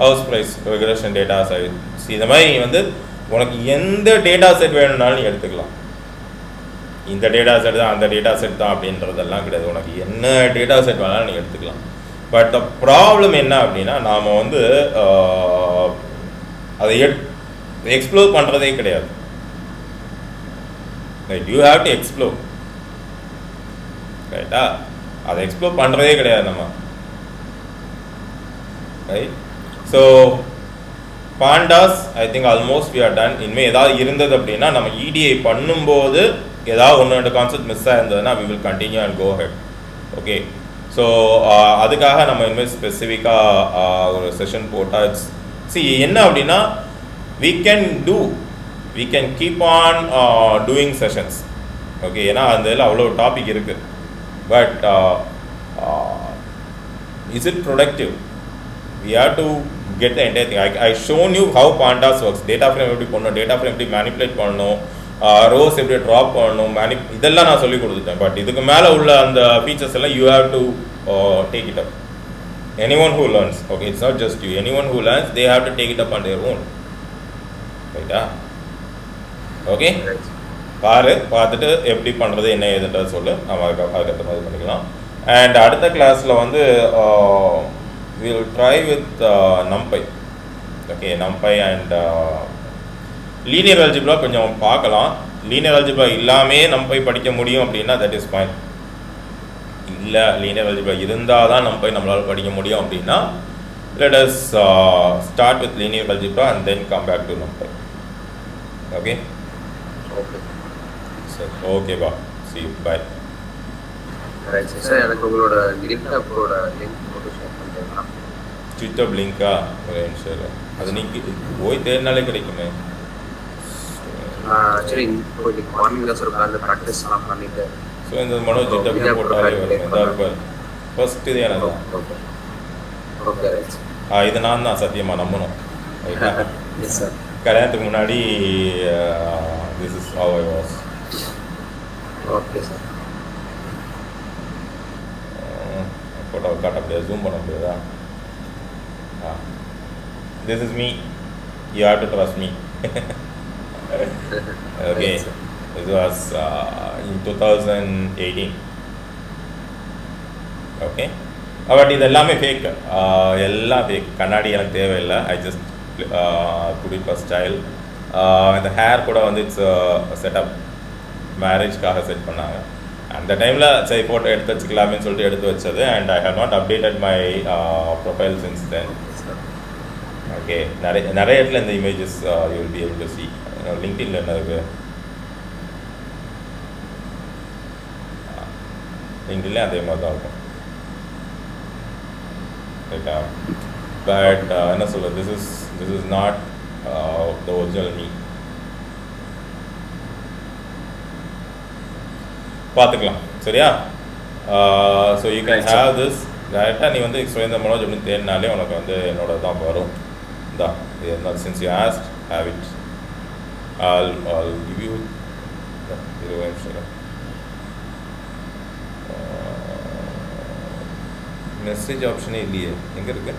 Speaker 1: house price regulation data set. இந்த மாதிரி வந்து உனக்கு எந்த டேட்டா செட் வேணும்னாலும் நீ எடுத்துக்கலாம். இந்த டேட்டா செட் தான், அந்த டேட்டா செட் தான் அப்படின்றதெல்லாம் கிடையாது. உனக்கு என்ன டேட்டா செட் வேணாலும் நீ எடுத்துக்கலாம். பட் த ப்ராப்ளம் என்ன அப்படின்னா, நாம் வந்து அதை எக்ஸ்ப்ளோர் பண்ணுறதே கிடையாது. Right, you have to explore. ரைட்டா, அதை எக்ஸ்ப்ளோர் பண்ணுறதே கிடையாது நம்ம. Right, so Pandas, I think almost we are done. இனிமேல் ஏதாவது இருந்தது அப்படின்னா நம்ம EDI பண்ணும்போது ஏதாவது ஒன்று ரெண்டு கான்செப்ட் மிஸ் ஆயிருந்ததுன்னா we will continue and go ahead. Okay, so அதுக்காக நம்ம இனிமேல் ஸ்பெசிஃபிக்காக ஒரு செஷன் போட்டால் என்ன அப்படின்னா we can keep on doing sessions. Okay, ஏன்னா அந்த இதில் அவ்வளோ டாபிக் இருக்குது. But is it productive? We have to get the entire thing. I shown you how pandas works. Dataframe எப்படி பண்ணணும், dataframe எப்படி manipulate பண்ணணும், rows எப்படி drop பண்ணணும், இதெல்லாம் நான் சொல்லி கொடுத்துட்டேன். பட் இதுக்கு மேலே உள்ள அந்த ஃபீச்சர்ஸ் எல்லாம் you have to take it up. Anyone who learns, okay, it's not just you. Anyone who learns, they have to take it up on their own. ரைட்டா? ஓகே, பார்த்துட்டு எப்படி பண்ணுறது என்ன ஏதுன்றதை சொல்லு, நம்ம அதுக்கேற்ற மாதிரி பண்ணிக்கலாம். அண்ட் அடுத்த கிளாஸில் வந்து we'll try with numpy. Okay, numpy and linear algebra கொஞ்சம் பார்க்கலாம். linear algebra இல்லாமே numpy படிக்க முடியும் அப்படின்னா that is fine. இல்லை linear algebra இருந்தால் தான் numpy நம்மளால் படிக்க முடியும் அப்படின்னா let us start with linear algebra and then come back to numpy. Okay? Okay, bye. See you. Bye.
Speaker 2: Right, sir. எனக்கு உங்களோட GitHub லிங்க் போட்டு ஷேர் பண்ணுறீங்களா?
Speaker 1: GitHub லிங்கா? ஒரு நிமிஷம், அது நீங்கள் போய் தேடினாலே கிடைக்குமே.
Speaker 2: ஆக்சுவலி இப்போ மார்னிங் தான் சார் உட்காந்து ப்ராக்டிஸ்லாம் பண்ணிட்டு
Speaker 1: ஸோ இந்த மனோஜ் GitHub போட்டாலே வரும். ஃபர்ஸ்ட் இது எனக்கு
Speaker 2: ஓகே ஓகே ரைட்.
Speaker 1: இது நான் தான் சத்தியமாக நம்பணும். ரைட்டா?
Speaker 2: Yes sir.
Speaker 1: கல்யாணத்துக்கு முன்னாடி this is how I was.
Speaker 2: Okay sir.
Speaker 1: Photo காட்ட முடியாது, ஜூம் பண்ண முடியாதா? This is me. You have to trust me. Okay. This was in 2018. Okay. But இது எல்லாமே ஃபேக், எல்லாம் ஃபேக். கண்ணாடி எனக்கு தேவையில்லை. I just put it for style. இந்த ஹேர் கூட வந்து இட்ஸ் செட்டப், மேரேஜ்க்காக செட் பண்ணாங்க. அந்த டைமில் சரி ஃபோட்டோ எடுத்து வச்சுக்கலாமேன்னு சொல்லிட்டு எடுத்து வச்சது. And I have not updated my profile since then. Okay, நிறைய இடத்துல இந்த images you will be able to see. லிங்க்டின்ல என்ன இருக்குது? லிங்க்டின்லேயும் அதே மாதிரி தான் இருக்கும். ரைட்டா? பட் என்ன சொல்கிறது, this is not the original me. பார்த்துக்கலாம், சரியா? So you can have this டேரெக்டாக. நீ வந்து சுரேந்தர் மனோஜ் அப்படின்னு தேடினாலே உனக்கு வந்து என்னோட தான் வரும். தான் இது since you asked have it. I'll give you இது மெசேஜ் ஆப்ஷனே இல்லையே, எங்கே இருக்கு?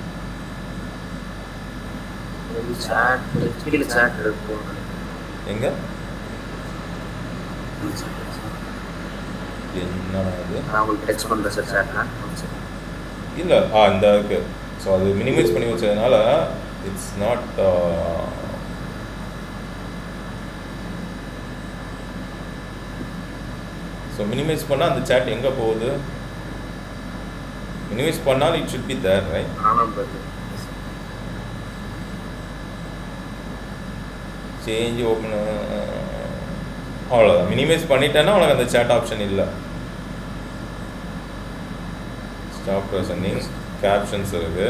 Speaker 1: எங்க இல்லை இந்த இருக்கு. ஸோ அது மினிமைஸ் பண்ணி வச்சதுனால இட்ஸ் நாட். ஸோ மினிமைஸ் பண்ணால் அந்த சேட் எங்கே போகுது? மினிமைஸ் பண்ணால் it should be there, right? Change open, அவ்வளோதான். மினிமைஸ் பண்ணிட்டேன்னா உனக்கு அந்த சேட் ஆப்ஷன் இல்லை. ஸ்டாப் ப்ரெசன்டிங், கேப்ஷன்ஸ் இருக்குது,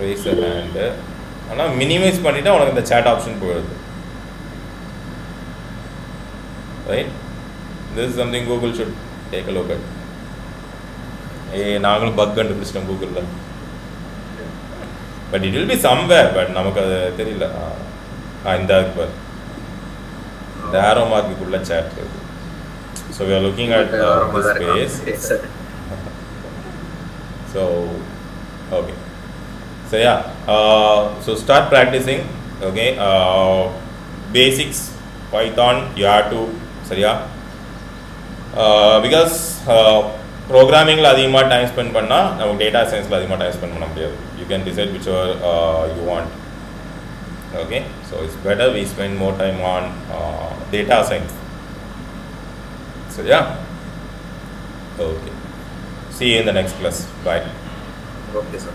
Speaker 1: ரைஸ் அ ஹேண்டு. ஆனால் மினிமைஸ் பண்ணிட்டா உனக்கு அந்த சேட் ஆப்ஷன் போயிடுது, right? This is something Google should take a look at. நாங்களும் பக் கண்டுபிடிச்சிட்டோம் கூகுளில். But it will be somewhere, but நமக்கு அது தெரியல. இந்த ஆரோ மார்க்குள்ள சேட் இருக்கு. So we are looking at this space. So okay, சரியா? So start practising. Okay, basics Python you have to, சரியா? பிகாஸ் ப்ரோக்ராமிங்கில் அதிகமாக டைம் ஸ்பெண்ட் பண்ணால் நமக்கு டேட்டா சயின்ஸில் அதிகமாக டைம் ஸ்பெண்ட் பண்ண முடியாது. You can decide whichever you want. Okay, so it's better we spend more time on data science. So yeah, okay, see you in the next class. Bye.
Speaker 2: Okay sir.